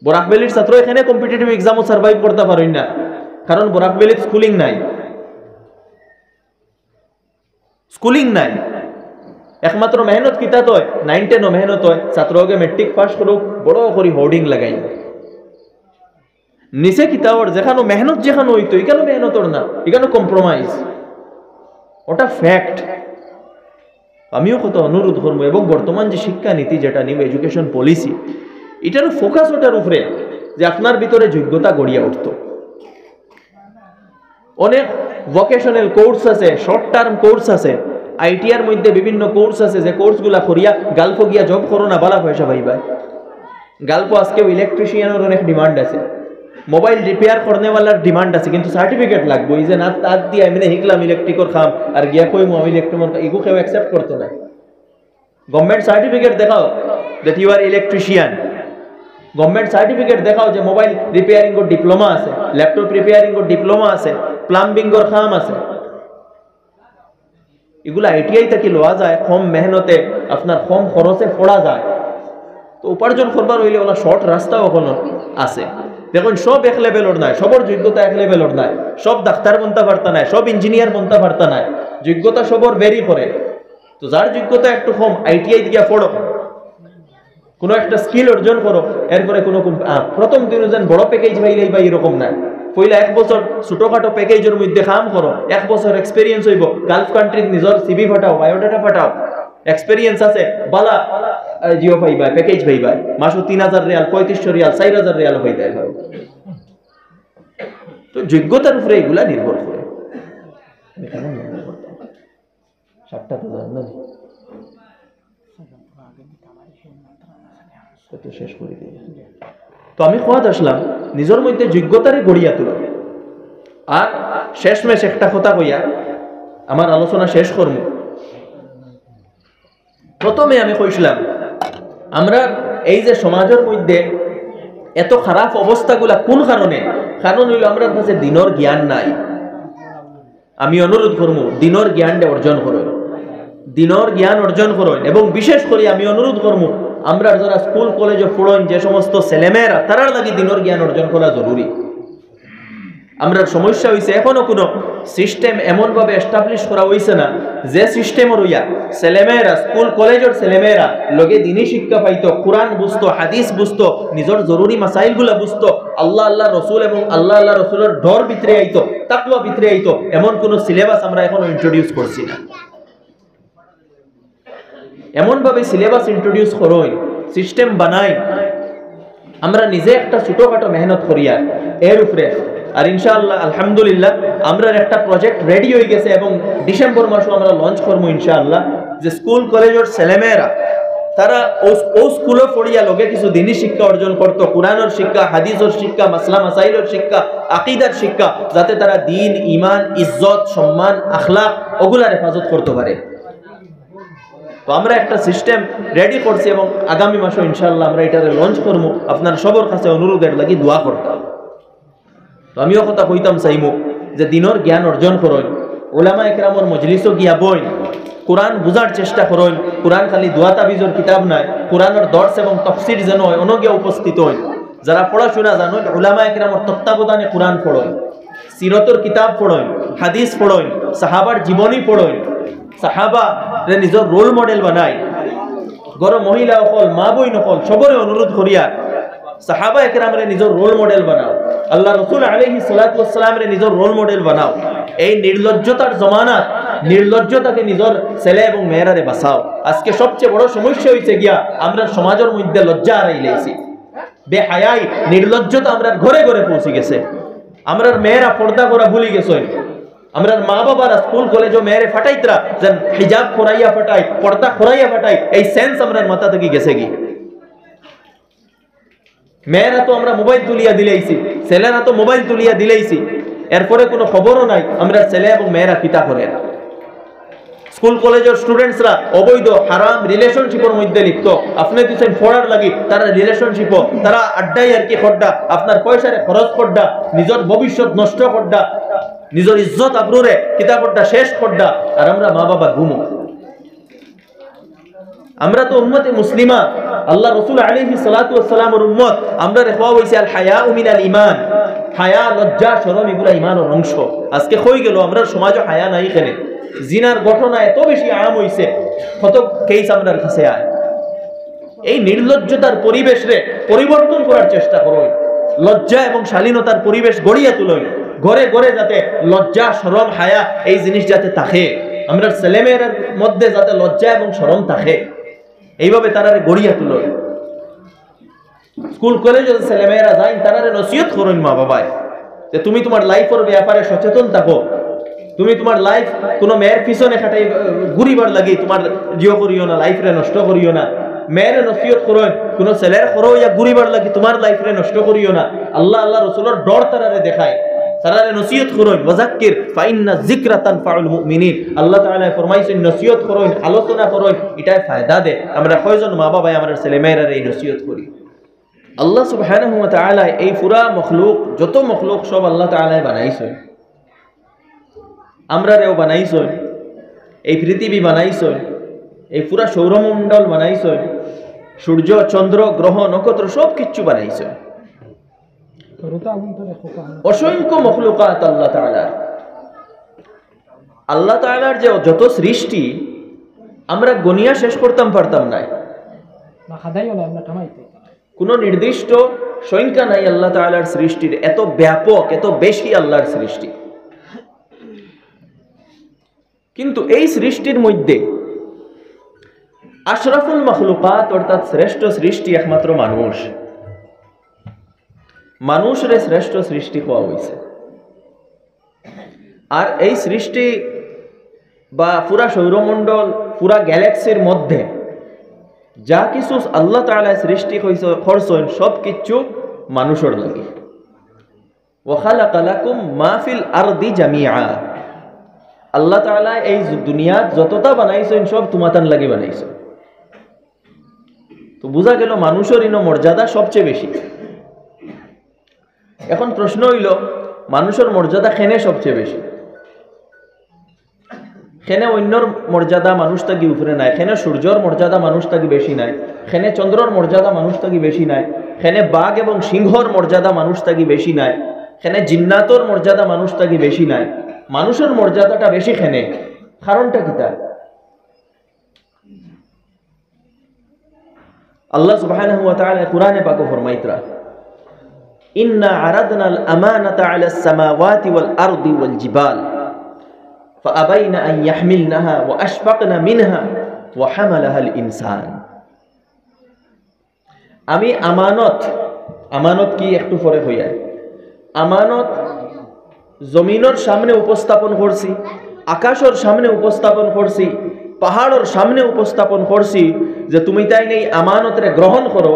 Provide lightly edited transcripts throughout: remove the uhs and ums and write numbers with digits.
বরাক ভ্যালির ছাত্র এখানে competitive এক্সামও survive করতে পারেন না, কারণ বরাক ভ্যালির স্কুলিং নাই, স্কুলিং নাই। একমাত্র মেহনত কিতা হয় 9-10 মেহনত হয়, ছাত্রকে মেট্রিক পাস করুক বড় করে হোর্ডিং লাগাই নিচে কিতাবর যেখানে মেহনত যেখানে হইতো এখানে মেহনতর না, এখানে কম্প্রোমাইজ, ওটা ফ্যাক্ট। আমিও কত অনুরোধ করবো, এবং বর্তমান যে শিক্ষানীতি যেটা নিউ এডুকেশন পলিসি, এটার ফোকাস ওটার উপরে যে আপনার ভিতরে যোগ্যতা গড়িয়া উঠত। অনেক ভোকেশনাল কোর্স আছে, শর্ট টার্ম কোর্স আছে, আইটিআর মধ্যে বিভিন্ন কোর্স আছে, যে কোর্সগুলা করিয়া গালফো গিয়া জব করো না, বালা পয়সা পাইবা। গালফো আজকেও ইলেকট্রিশিয়ানের অনেক ডিমান্ড আছে, মোবাইল রিপেয়ার করনেওয়ালার ডিমান্ড আছে, কিন্তু সার্টিফিকেট লাগবে। এই যে না তার দিয়ে আমি শিখলাম ইলেকট্রিকর খাম আর গিয়া কই আমি ইলেকট্রিক এগু কেউ অ্যাকসেপ্ট করতো না। গভর্নমেন্ট সার্টিফিকেট দেখাও that you are electrician, government certificate দেখাও যে মোবাইল রিপেয়ারিং এর ডিপ্লোমা আছে, ল্যাপটপ রিপেয়ারিং এর ডিপ্লোমা আছে, প্লাম্বিং এর খাম আছে। এগুলো আইটিআই থেকে লওয়া যায়, কম মেহনতে আপনার কম খরচে পড়া যায়। তো উপার্জন করবার হইলে ওলা শর্ট রাস্তাও ওখানে আছে। দেখুন সব এক লেভেলর নাই, সবর যোগ্যতা এক লেভেলর নাই, সব ডাক্তার বনতে পারতা নাই, সব ইঞ্জিনিয়ার বনতে পারতা নাই, যোগ্যতা সবর ভেরি করে। তো যার যোগ্যতা একটু কম আইটিআই দিয়ে পড়ো, কোনো একটা স্কিল অর্জন করো, এরপরে কোনো প্রথম দিন যেন বড় প্যাকেজ পাইলেই বা এরকম না। পয়লা 1 বছর ছোটখাটো প্যাকেজের মধ্যে কাম করো, 1 বছর এক্সপিরিয়েন্স হইব, গালফ কান্ট্রির নিজের সিভি ফাটাও, বায়োডাটা ফাটাও, এক্সপিরিয়েন্স আছে, বালা জিও পাইবা, প্যাকেজ পাইবা, মাসে 3000 রিয়াল, 3500 রিয়াল, 4000 রিয়াল হইতে হয়। তো যোগ্যতার উপরে এগুলা নির্ভর করে। শেষ করে দিই। তো আমি কোয়াদ আসলাম নিজের মধ্যে যোগ্যতারে গড়িয়া তুলো। আর শেষমেশ একটা কথা কইয়া আমার আলোচনা শেষ করব। প্রথমে আমি কইছিলাম আমরা এই যে সমাজের মধ্যে এত খারাপ অবস্থাগুলা কোন কারণে, কারণ হইল আমরা কাছে দিনের জ্ঞান নাই। আমি অনুরোধ করব দিনের জ্ঞানটা অর্জন করুন, দিনের জ্ঞান অর্জন করুন। এবং বিশেষ করে আমি অনুরোধ করব আমরা যারা স্কুল কলেজে পড়েন যে সমস্ত ছেলেমেয়েরা, তারার লাগি দিনের জ্ঞান অর্জন করা জরুরি। আমরা সমস্যা হয়েছে এখনো কোনো সিস্টেম এমনভাবে এস্টাবলিশ করা হয়েছে না যে সিস্টেমে রইয়া ছেলেমেয়েরা, স্কুল কলেজের ছেলেমেয়েরা লগে দিনী শিক্ষা পাইতো, কোরআন বুঝতো, হাদিস বুঝতো, নিজের জরুরি মাসাইলগুলা বুঝতো, আল্লাহ আল্লাহ রসুল এবং আল্লাহ আল্লাহ রসুলের ডর ভিতরে আইতো, তাকওয়া ভিতরে আইতো, এমন কোনো সিলেবাস আমরা এখনো ইন্ট্রোডিউস করছি না। এমনভাবে সিলেবাস ইন্ট্রোডিউস করই, সিস্টেম বানাই, আমরা নিজে একটা ছোটখাটো মেহনত করিয়া এর উপরে। আর ইনশাআল্লাহ আলহামদুলিল্লাহ আমরা একটা প্রজেক্ট রেডি হয়ে গেছে এবং ডিসেম্বর মাসে আমরা লঞ্চ করবো ইনশাআল্লাহ, যে স্কুল কলেজের ছেলেমেয়েরা তারা ও স্কুলে পড়িয়া লগে কিছু দিনী শিক্ষা অর্জন করতো, কোরআনের শিক্ষা, হাদিসের শিক্ষা, মাসলা মাসাইলের শিক্ষা, আকিদার শিক্ষা, যাতে তারা দিন, ইমান, ইজ্জত, সম্মান, আখলাক ওগুলার হেফাজত করতে পারে। তো আমরা একটা সিস্টেম রেডি করছি এবং আগামী মাসে ইনশাআল্লাহ আমরা এটাকে লঞ্চ করবো। আপনার সবার কাছে অনুরোধের লাগি দোয়া করতাম। তো আমিও কথা কইতাম চাইমু যে দিনের জ্ঞান অর্জন করুন, উলামা একরামর মজলিসও গিয়া বই, কোরআন বুঝার চেষ্টা করুন। কোরআন খালি দোয়া তাবিজের কিতাব নয়, কোরআনের দর্শ এবং তাফসীর যেন অনগিয়া উপস্থিত হই। যারা পড়াশোনা জানেন উলামা একরামর তত্ত্বাবধানে কোরআন পড়ুন, সিরতর কিতাব পড়ুন, হাদিস পড়ুন, সাহাবার জীবনী পড়ুন, সাহাবা নিজের রোল মডেল বানায়। গর মহিলা অকল, মা বই নকল সবরে অনুরোধ করিয়া সাহাবা একরামরে নিজের রোল মডেল বানাও, আল্লাহ রসুল আলাইহিস সালাতু ওয়াস সালামরে নিজের রোল মডেল বানাও। এই নির্লজ্জতার জমানাত নির্লজ্জতাকে নিজের ছেলে এবং মেয়েরারে বাঁচাও। আজকে সবচেয়ে বড় সমস্যা হইছে গিয়া আমরা সমাজের মধ্যে লজ্জা হারাই লাইছি, বেহায়াই নির্লজ্জতা আমরা ঘরে ঘরে পৌঁছে গেছে। আমরা মেয়েরা পর্দা করা ভুলে গেছে, আমরা মা বাবারা স্কুল কলেজে মেয়েরে ফাটাইতরা যেন হিজাব খোরাইয়া ফাটাই, পর্দা খোরাইয়া ফাটাই, এই সেন্স আমরা মাথা থেকে গেছে কি। মেয়েরা তো আমরা মোবাইল তুলিয়া দিলেইছি, ছেলেরা তো মোবাইল তুলিয়া দিলেইছি, এরপরে কোনো খবরও নাই আমরা ছেলে এবং মেয়েরা পিতা করে। স্কুল কলেজের স্টুডেন্টসরা অবৈধ হারাম রিলেশনশিপের মধ্যে লিপ্ত। আপনি দিচ্ছেন ফোড়ার লাগি তারা রিলেশনশিপ, তারা আড্ডাই আর কি খড্ডা, আপনার পয়সারে খরচ খড্ডা, নিজের ভবিষ্যৎ নষ্ট খড্ডা, নিজের ইজ্জত আবরুরে কিতাবটা শেষ খড্ডা। আর আমরা মা বাবা ঘুমো। আমরা তো উম্মতে মুসলিমা, আল্লাহ রাসূল আলাইহিস সালাতু ওয়াস সালামের উম্মত। আমরা রেখা হইছে আল হায়াউ মিনাল ঈমান, হায়া লজ্জা শরম এগুলা ঈমানের অংশ। আজকে কই গেল আমরা সমাজে হায়া নাই কেনে? জিনার ঘটনা এত বেশি আম হইছে, কত কেস আমরার কাছে আয়। এই নির্লজ্জতার পরিবেশ রে পরিবর্তন করার চেষ্টা করুন, লজ্জা এবং শালীনতার পরিবেশ গড়িয়ে তুলুন। ঘরে ঘরে যাতে লজ্জা শরম হায়া এই জিনিস যাতে থাকে, আমরা ছেলেমেয়ের মধ্যে যাতে লজ্জা এবং শরম থাকে, এইভাবে তারা গড়িয়ে তুলুন। স্কুল কলেজে ছেলেমেয়েরা যাই তারা নসিহত করুন মা বাবায় যে তুমি তোমার লাইফের ব্যাপারে সচেতন থাকো, তুমি তোমার লাইফ কোনো মেয়ের পিছনে খাটাই ঘুরিবার লাগি তোমার জিও করিও না, লাইফ রে নষ্ট করিও না। মেয়ের নসিহত করুন, কোনো ছেলের করো ইয়া ঘুরিবার লাগি তোমার লাইফ রে নষ্ট করিও না। আল্লাহ আল্লাহ রসুলের ডর তারারে দেখায়, তারারে নসিহত করুন। ওয়াজাক্কির ফাইন্না যিকরা তানফাউল মুমিনিন, আল্লাহ তাআলা ফরমাইছেন নসিহত করুন, আলোচনা করুন, এটাই ফায়দা দেয়। আমরা কয়জন মা বাবাই আমরা ছেলে মেয়েরা এই নসিহত করি? আল্লাহ সুবহানাহু ওয়া তাআলা এই পুরা মখলুক, যত মখলুক সব আল্লাহ তাআলা বানাইছেন, আমরারেও বানাইছেন, এই পৃথিবী বানাইছেন, এই পুরা সৌরমণ্ডল বানাইছেন, সূর্য চন্দ্র গ্রহ নক্ষত্র সব কিছু বানাইছেন। অসংখ্য মখলুকাত আল্লাহ তাআলার। আল্লাহ তাআলার যে যত সৃষ্টি আমরা গনিয়া শেষ করতাম পারতাম না, কোনো নির্দিষ্ট সংখ্যা নাই আল্লাহ তাআলার সৃষ্টির। এত ব্যাপক, এত বেশি আল্লাহর সৃষ্টি। কিন্তু এই সৃষ্টির মধ্যে আশরাফুল মখলুকাত অর্থাৎ শ্রেষ্ঠ সৃষ্টি একমাত্র মানুষ। মানুষরে শ্রেষ্ঠ সৃষ্টি হওয়া হয়েছে। আর এই সৃষ্টি বা পুরা সৌরমণ্ডল, পুরা গ্যালাক্সির মধ্যে যা কিছু আল্লাহ তাআলা সৃষ্টি করছেন সব কিছু মানুষের লাগে। ওয়া খালাকা লাকুম মা ফিল আরদি জামিআ, আল্লাহ তাআলা এই দুনিয়া যতটা বানাইছেন সব তোমাতান লাগি বানাইছেন। তো বোঝা গেল মানুষের ইনো মর্যাদা সবচেয়ে বেশি। এখন প্রশ্ন হইল মানুষের মর্যাদা খেনে সবচেয়ে বেশি? খেনে অন্যর মর্যাদা মানুষ থাকি উপরে নাই, খেনে সূর্যর মর্যাদা মানুষ থাকি বেশি নাই, খেনে চন্দ্রর মর্যাদা মানুষ থাকি বেশি নাই, খেনে বাঘ এবং সিংহর মর্যাদা মানুষ থাকি বেশি নাই, খেনে জিন্নাতর মর্যাদা মানুষ থাকি বেশি নাই, মানুষের মর্যাদাটা বেশি খেনে। কারণটা কি? তার আল্লাহ সুবহানাহু ওয়া তাআলা কুরআনে পাকে ফরমাইতরা, ইন্না আরাদনাল আমানাতা আলাস সামাওয়াতি ওয়াল আরদি ওয়াল জিবাল ফাআবাইনা আন ইয়াহমিলনাহা ওয়া আশফাকনা মিনহা ওয়া হামালাহাল ইনসান। আমি আমানত, আমানত কি একটু পরে হইয়া, আমানত জমিনের সামনে উপস্থাপন করছি, আকাশের সামনে উপস্থাপন করছি, পাহাড়ের সামনে উপস্থাপন করছি যে তুমি তাই নেই আমানতরে গ্রহণ করো।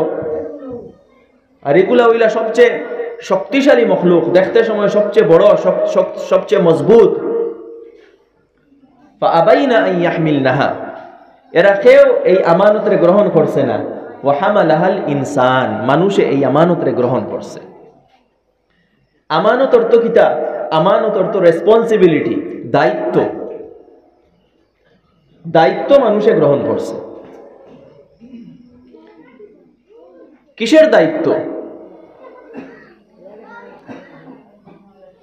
আর এগুলা ওইলা সবচেয়ে শক্তিশালী মখলুক, দেখতে সময় সবচেয়ে বড়, সবচেয়ে মজবুত। ফাআবাইনা আন ইয়াহমিলনাহা, এরা কেউ এই আমানতরে গ্রহণ করছে না। ওয়া হামালাহাল ইনসান, মানুষে এই আমানতরে গ্রহণ করছে। আমানত অর্থ কিতা? আমানত অর্থ রেসপন্সিবিলিটি, দায়িত্ব। দায়িত্ব মানুষে গ্রহণ করছে। কিসের দায়িত্ব?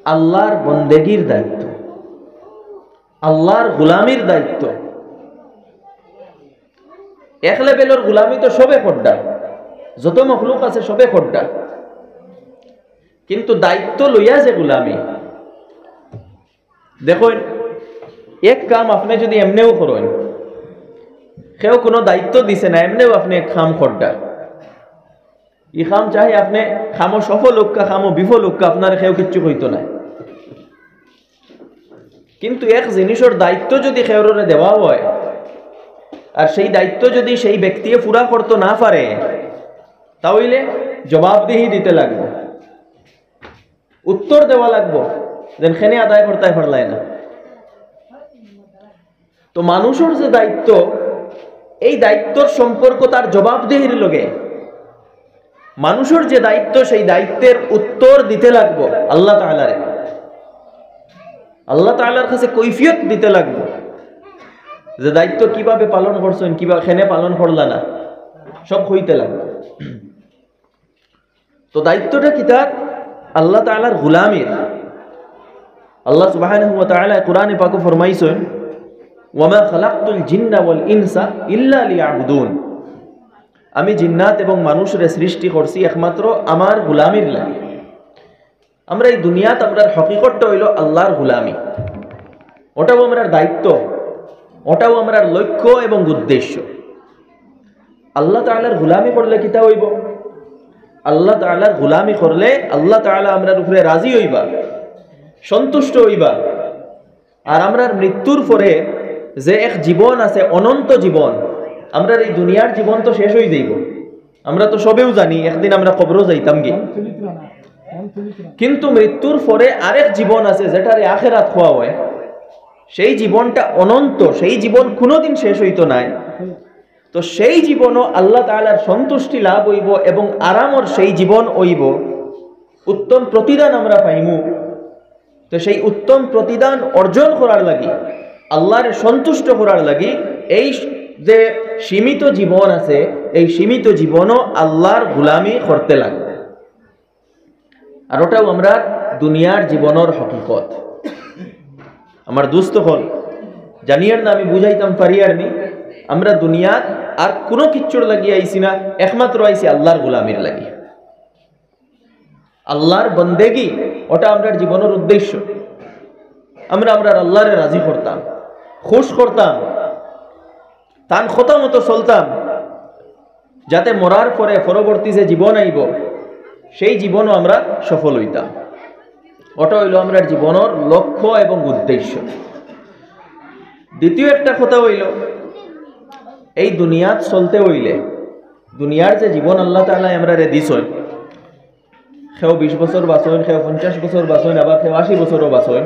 আল্লাহর বন্দেগীর দায়িত্ব, আল্লাহর গোলামির দায়িত্ব। এক লেভেলের গোলামি তো সবে খড্ডা, যত মখলুক আছে সবে খড্ডা, কিন্তু দায়িত্ব লইয়া যে গোলামি। দেখুন, এক কাম আপনি যদি এমনেও করেন, কেউ কোনো দায়িত্ব দিছে না, এমনেও আপনি এক কাম খড্ডা, ই কাম চাহে আপনি খামো সফল হোক্কা খামো বিফল হোক্কা, আপনার কেউ কিচ্ছু হইতো না। কিন্তু এক জিনিসের দায়িত্ব যদি কেউরে দেওয়া হয়, আর সেই দায়িত্ব যদি সেই ব্যক্তি পুরা করতে না পারে, তাহলে জবাবদিহি দিতে লাগবে, উত্তর দেওয়া লাগবে, যেন খেনে আদায় করতে পারলাই না। তো মানুষের যে দায়িত্ব, এই দায়িত্বর সম্পর্ক তার জবাবদিহির লগে। মানুষের যে দায়িত্ব, সেই দায়িত্বের উত্তর দিতে লাগবে আল্লাহ তাআলারে, আল্লাহ তাআলার কাছে কৈফিয়ত দিতে লাগবে যে দায়িত্ব কিভাবে পালন করছেন, কিভাবে খেনে পালন করলা না, সব হইতে লাগবে। তো দায়িত্বটা কি তার? আল্লাহ তাআলার গোলামীর। আল্লাহ সুবহানাহু ওয়া তাআলা কোরআনে পাকে ফরমাইছেন, ওয়ামা খালাকতুল জিন্না ওয়াল ইনসা ইল্লা লিয়াবুদুন, আমি জিন্নাত এবং মানুষের সৃষ্টি করছি একমাত্র আমার গোলামীর লাগে। আমরা এই দুনিয়াত আমরার হকিকতটা হইল আল্লাহর গোলামী, ওটাও আমরার দায়িত্ব, ওটাও আমরার লক্ষ্য এবং উদ্দেশ্য। আল্লাহ তাআলার গোলামী করলে কিতা হইব? আল্লাহ তাআলার গোলামী করলে আল্লাহ তাআলা আমরার উপরে রাজি হইবা, সন্তুষ্ট হইবা। আর আমরার মৃত্যুর পরে যে এক জীবন আছে, অনন্ত জীবন, আমরা এই দুনিয়ার জীবন তো শেষ হয়ে যাইব, আমরা তো সবেও জানি একদিন আমরা কবরও যাইতাম গে, কিন্তু মৃত্যুর পরে আরেক জীবন আছে যেটারে আখিরাত হওয়া হয়। সেই জীবনটা অনন্ত, সেই জীবন কোনোদিন শেষ হইতো নাই। তো সেই জীবনও আল্লাহ তাআলার সন্তুষ্টি লাভ হইব এবং আরামর সেই জীবন হইব, উত্তম প্রতিদান আমরা পাইমু। তো সেই উত্তম প্রতিদান অর্জন করার লাগি, আল্লাহর সন্তুষ্ট করার লাগি এই যে সীমিত জীবন আছে, এই সীমিত জীবনও আল্লাহর গোলামি করতে লাগবে। আর ওটাও আমরা দুনিয়ার জীবনের হকিকত। আমার দোস্ত হল জানিয়ার না, আমি বুঝাইতাম পারিয়ার নি, আমরা দুনিয়ার আর কোনো কিচ্ছুর লাগি আইছি না, একমাত্র আইছি আল্লাহর গোলামির লাগি। আল্লাহর বন্দেগি ওটা আমরা জীবনের উদ্দেশ্য। আমরা আল্লাহরে রাজি করতাম, খুশ করতাম, তান কথা মতো চলতাম, যাতে মরার পরে পরবর্তী যে জীবন আইব সেই জীবনও আমরা সফল হইতাম। ওটা হইল আমরা জীবনের লক্ষ্য এবং উদ্দেশ্য। দ্বিতীয় একটা কথা হইল, এই দুনিয়াত চলতে হইলে, দুনিয়ার যে জীবন আল্লাহ তাআলা আমরা দিছেন, কেউ 20 বছর বাঁচেন, কেউ 50 বছর বাঁচেন, আবার কেউ 80 বছরও বাঁচেন।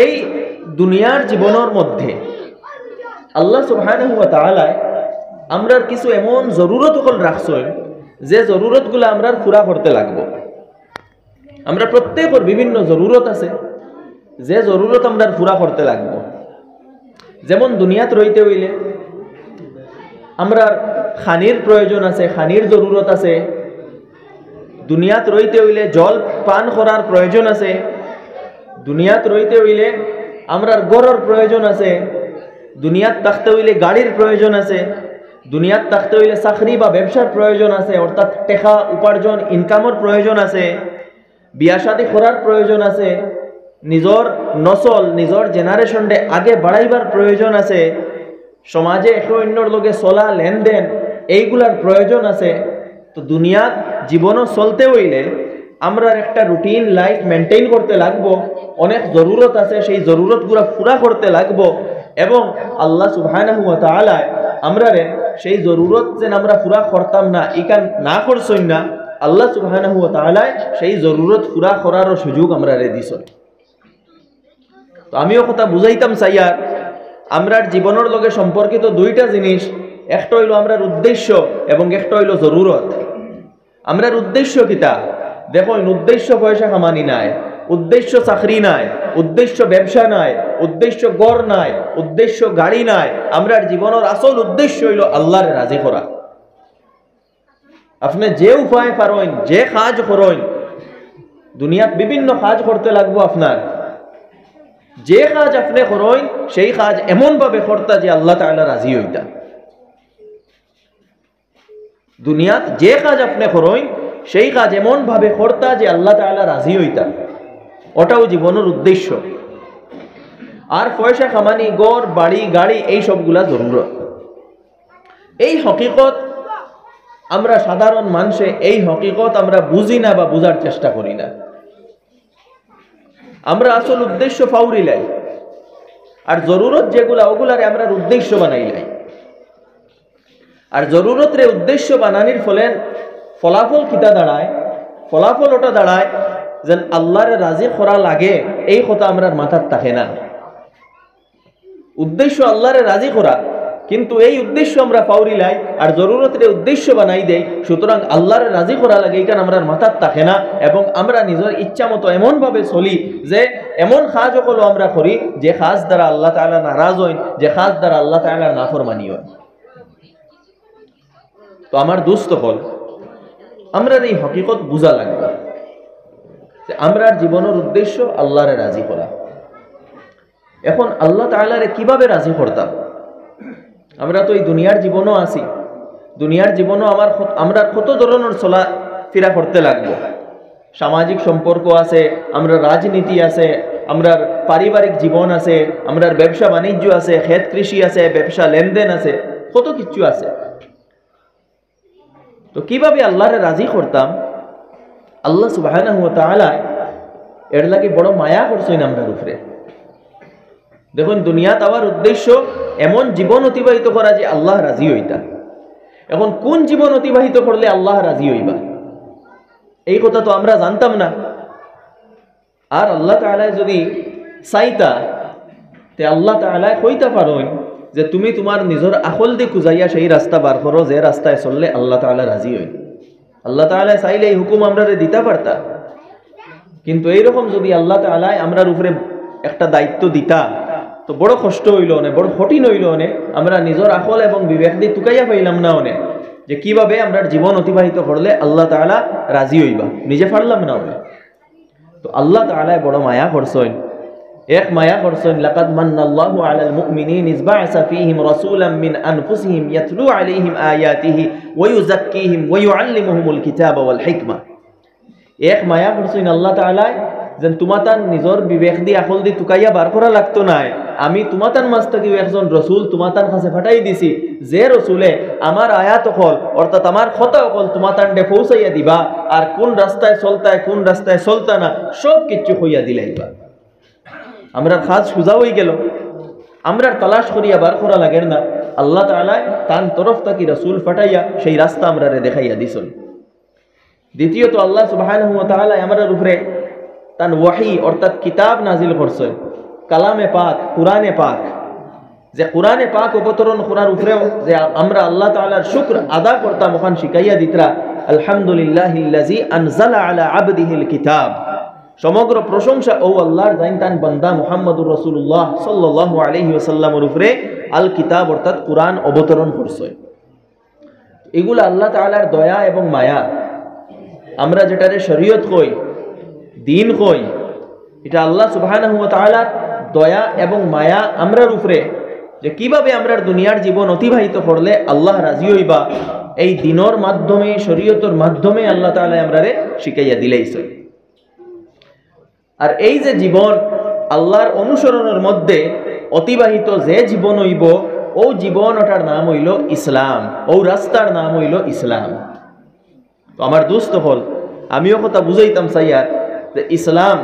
এই দুনিয়ার জীবনের মধ্যে আল্লাহ সুবহানাহু ওয়া তাআলা আমরার কিছু এমন জরুরত হল রাখছেন, যে জরুরতগুলো আমরা পুরা করতে লাগবো। আমরা প্রত্যেকের বিভিন্ন জরুরত আছে, যে জরুরত আমরা পুরা করতে লাগবো। যেমন দুনিয়াত রইতে হইলে আমরা খানির প্রয়োজন আছে, খানির জরুরত আছে। দুনিয়াত রইতে হইলে জল পান করার প্রয়োজন আছে। দুনিয়াত রইতে হইলে আমরা গড়ের প্রয়োজন আছে। দুনিয়াত থাকতে হইলে গাড়ির প্রয়োজন আছে। দুনিয়াত থাকতে হইলে চাকরি বা ব্যবসার প্রয়োজন আছে, অর্থাৎ টেকা উপার্জন ইনকামের প্রয়োজন আছে। বিয়া শাদী করার প্রয়োজন আছে। নিজর নসল, নিজর জেনারেশনকে আগে বাড়াইবার প্রয়োজন আছে। সমাজে একে অন্যর লগে চলা লেনদেন এইগুলার প্রয়োজন আছে। তো দুনিয়াত জীবনও চলতে হইলে আমরা একটা রুটিন লাইফ মেনটেন করতে লাগবো। অনেক জরুরত আছে, সেই জরুরতগুলো পুরা করতে লাগবো। এবং আল্লাহ সুবহানাহু ওয়া তাআলা আমরারে সেই জরুরত যেন আমরা পুরা করতাম না, ইকান না করছই না, আল্লাহ সুবহানাহু ওয়া তাআলা সেই জরুরত পুরা করারও সুযোগ আমরারে দিছেন। তো আমিও কথা বুঝাইতাম চাইয়ার, আমরার জীবনের লগে সম্পর্কিত দুইটা জিনিস, একটা হইল আমরার উদ্দেশ্য এবং একটা হইল জরুরত। আমরার উদ্দেশ্য কিতা? দেখো, উদ্দেশ্য পয়সা কামানি নাই, উদ্দেশ্য চাকরি নাই, উদ্দেশ্য ব্যবসা নাই, উদ্দেশ্য গড় নাই, উদ্দেশ্য গাড়ি নাই। আমরার জীবনের আসল উদ্দেশ্য হইল আল্লাহরে রাজি করা। আপনি যে উপায় পারেন, যে কাজ করেন, দুনিয়াত বিভিন্ন কাজ করতে লাগবো। আপনার যে কাজ আপনি করেন সেই কাজ এমন ভাবে করতা যে আল্লাহ তাআলা রাজি হইতা। দুনিয়াত যে কাজ আপনি করেন সেই কাজ এমন ভাবে করতা যে আল্লাহ তাআলা রাজি হইতা, ওটাও জীবনের উদ্দেশ্য। আর পয়সা কামানি, গড় বাড়ি গাড়ি এই সবগুলা জরুরত। এই হকিকত আমরা সাধারণ মানুষে এই হকিকত আমরা বুঝি না বা বুঝার চেষ্টা করি না। আমরা আসল উদ্দেশ্য ফাউরি লাই, আর জরুরত যেগুলা ওগুলারে আমরা উদ্দেশ্য বানাই লাই। আর জরুরত রে উদ্দেশ্য বানানির ফলে ফলাফল কিতা দাঁড়ায়? ফলাফল ওটা দাঁড়ায় যেন আল্লাহরে রাজি করা লাগে, এই কথা আমরা মাথার থাকে না। উদ্দেশ্য আল্লাহরে রাজি করা, কিন্তু এই উদ্দেশ্য আমরা পাউরিলাই আর জরুরতের উদ্দেশ্য বানাই দেই, সুতরাং আল্লাহর রাজি করা লাগে এইখানে আমরা মাথার থাকে না, এবং আমরা নিজের ইচ্ছা মতো এমনভাবে চলি যে এমন কাজ হলো আমরা করি যে কাজ দ্বারা আল্লাহ তাআলা নারাজ হন, যে কাজ দ্বারা আল্লাহ তাআলার নাফরমানি হয়। তো আমার দোস্ত হল, আমরা এই হকিকত বুঝা লাগবে যে আমরা জীবনের উদ্দেশ্য আল্লাহরে রাজি করা। এখন আল্লাহ তাআলারে কিভাবে রাজি করতাম? আমরা তো এই দুনিয়ার জীবনও আছি, দুনিয়ার জীবনও আমরা কত ধরনের চলা ফিরা করতে লাগবো। সামাজিক সম্পর্ক আছে, আমরা রাজনীতি আছে, আমরা পারিবারিক জীবন আছে, আমরা ব্যবসা বাণিজ্য আছে, ক্ষেত কৃষি আছে, ব্যবসা লেনদেন আছে, কত কিছু আছে। তো কিভাবে আল্লাহরে রাজি করতাম? আল্লাহ সুবহানাহু ওয়া তাআলা এর লাগি বড় মায়া করছেন আমরার উপরে। দেখুন, দুনিয়াত আওয়ার উদ্দেশ্য এমন জীবন অতিবাহিত করা যে আল্লাহ রাজি হইতা। এখন কোন জীবন অতিবাহিত করলে আল্লাহ রাজি হইবা, এই কথা তো আমরা জানতাম না। আর আল্লাহ তাআলা যদি চাইতা তে আল্লাহ তাআলা কইতা পারেন যে তুমি তোমার নিজের আকল দিয়ে খুঁজাইয়া সেই রাস্তা বার করো যে রাস্তায় চললে আল্লাহ তাআলা রাজি হইন। আল্লাহ তাআলা চাইলে এই হুকুম আমরা দিতে পারতা, কিন্তু এইরকম যদি আল্লাহ তাআলা আমরার উপরে একটা দায়িত্ব দিতা তো বড় কষ্ট হইল না, বড় কঠিন হইল না। আমরা নিজের আকল এবং বিবেক দিয়ে টুকাইয়া পাইলাম না অনেক যে কিভাবে আমরা জীবন অতিবাহিত করলে আল্লাহ তাআলা রাজি হইবা, নিজে পারলাম না অনেক। তো আল্লাহ তাআলা বড় মায়া করছেন, এক মায়া করছেন, লাকাদ মান্নাল্লাহু আলাল মুমিনিন ইয বা'আসা ফীহিম রাসূলাম মিন আনফুসিহিম ইয়াতলু আলাইহিম আয়াতিহি ওয়া ইউযাক্কিহিম ওয়া ইউআল্লিমুহুমুল কিতাবা ওয়াল হিকমা। এক মায়া করছেন আল্লাহ তাআলা যেন তোমাতান নিজের বিবেক দিয়ে আকল দিয়ে টুকাইয়া বার করা লাগতো না। আমি তোমাতান মাঝ থেকে একজন রসুল তোমাতান কাছে পাঠাই দিছি, যে রসুলে আমার আয়াত অকল অর্থাৎ আমার কথা অকল তোমাতান ডে পৌঁছাইয়া দিবা, আর কোন রাস্তায় চলতায় কোন রাস্তায় চলতা না সব কিছু হইয়া দিলাইবা। আমরা কাজ সোজা হয়ে গেল, আমরা তালাশ করিয়া বার করা লাগের না। আল্লাহ তাআলা তার তরফ থেকে রসুল পাঠাইয়া সেই রাস্তা আমরা দেখাইয়া দিছেন। দ্বিতীয়ত আল্লাহ সুবহানাহু ওয়া তাআলা আমাদের উপরে তার ওয়াহি অর্থাৎ কিতাব নাজিল করছেন, কালামে পাক, কুরআনে পাক, যে কুরআনে পাক অবতরণ করার উপরেও যে আমরা আল্লাহ তাআলার শুকর আদা করতাম ওখান শিখাইয়া দিতরা আলহামদুলিল্লাহিল্লাযী আনজালা আলা আবদিহিল কিতাব। সমগ্র প্রশংসা ও আল্লাহর জাইন তান বান্দা মুহাম্মদুর রাসূলুল্লাহ সাল্লাল্লাহু আলাইহি ওয়াসাল্লামের উপরে আল কিতাব অর্থাৎ কুরআন অবতরণ করছে। এগুলো আল্লাহ তাআলার দয়া এবং মায়া। আমরা যেটারে শরীয়ত কই, দিন কই, এটা আল্লাহ সুবহানাহু ওয়া তাআলার দয়া এবং মায়া আমরার উপরে, যে কিভাবে আমরা দুনিয়ার জীবন অতিবাহিত করলে আল্লাহ রাজি হইবা, এই দিনের মাধ্যমে শরীয়তের মাধ্যমে আল্লাহ তাআলা আমরারে শিখাইয়া দিলাইছে। আর এই যে জীবন আল্লাহর অনুসরণের মধ্যে অতিবাহিত যে জীবন হইব, ও জীবন ওটার নাম হইল ইসলাম, ও রাস্তার নাম হইল ইসলাম। তো আমার দোস্ত হল, আমিও কথা বুঝাইতাম চাইয়ার যে ইসলাম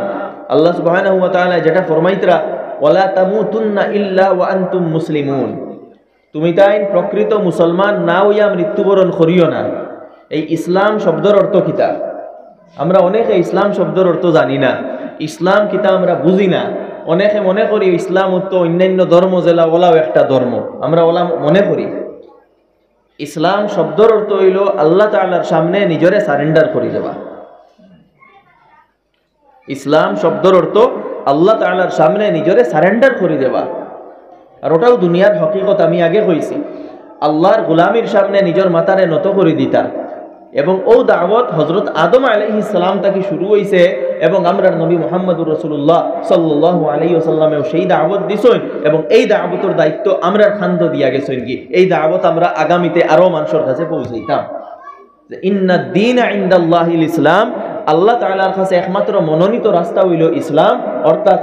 আল্লাহ সুবহানাহু ওয়া তাআলা যেটা ফরমাইতরা ওয়ালা তামুতুন্না ইল্লা ওয়া আনতুম মুসলিমুন, তুমি তাই প্রকৃত মুসলমান না হইয়া মৃত্যুবরণ করিও না। এই ইসলাম শব্দের অর্থ কিতা? আমরা অনেকে ইসলাম শব্দের অর্থ জানি না, ইসলাম কিতা আমরা বুঝি না। অনেকে মনে করি ইসলাম তো অন্যান্য ধর্ম জেলা ওলাও একটা ধর্ম, আমরা ওলা মনে করি। ইসলাম শব্দের অর্থ হইল আল্লাহ তাআলার সামনে নিজরে সারেন্ডার করে দেওয়া। ইসলাম শব্দের অর্থ আল্লাহ তাআলার সামনে নিজরে সারেন্ডার করে দেওয়া। আর ওটাও দুনিয়ার হকিকত আমি আগে কইছি, আল্লাহর গোলামির সামনে নিজের মাথারে নত করে দিতা। এবং ও দাওয়াত হযরত আদম আলাইহিস সালাম থেকে শুরু হইছে, এবং আমরা নবী মুহাম্মদুর রাসূলুল্লাহ সাল্লাল্লাহু আলাইহি ওয়াসাল্লামেও সেই দাওয়াত দিছেন, এবং এই দাওয়াতের দায়িত্ব আমরার খান্দ দিয়া গেছেন কি এই দাওয়াত আমরা আগামীতে আরো মানুষের কাছে পৌঁছাইতাম। যে ইন্নাদ দীনা ইনদাল্লাহিল ইসলাম, আল্লাহ তাআলার কাছে একমাত্র মনোনীত রাস্তা হইল ইসলাম, অর্থাৎ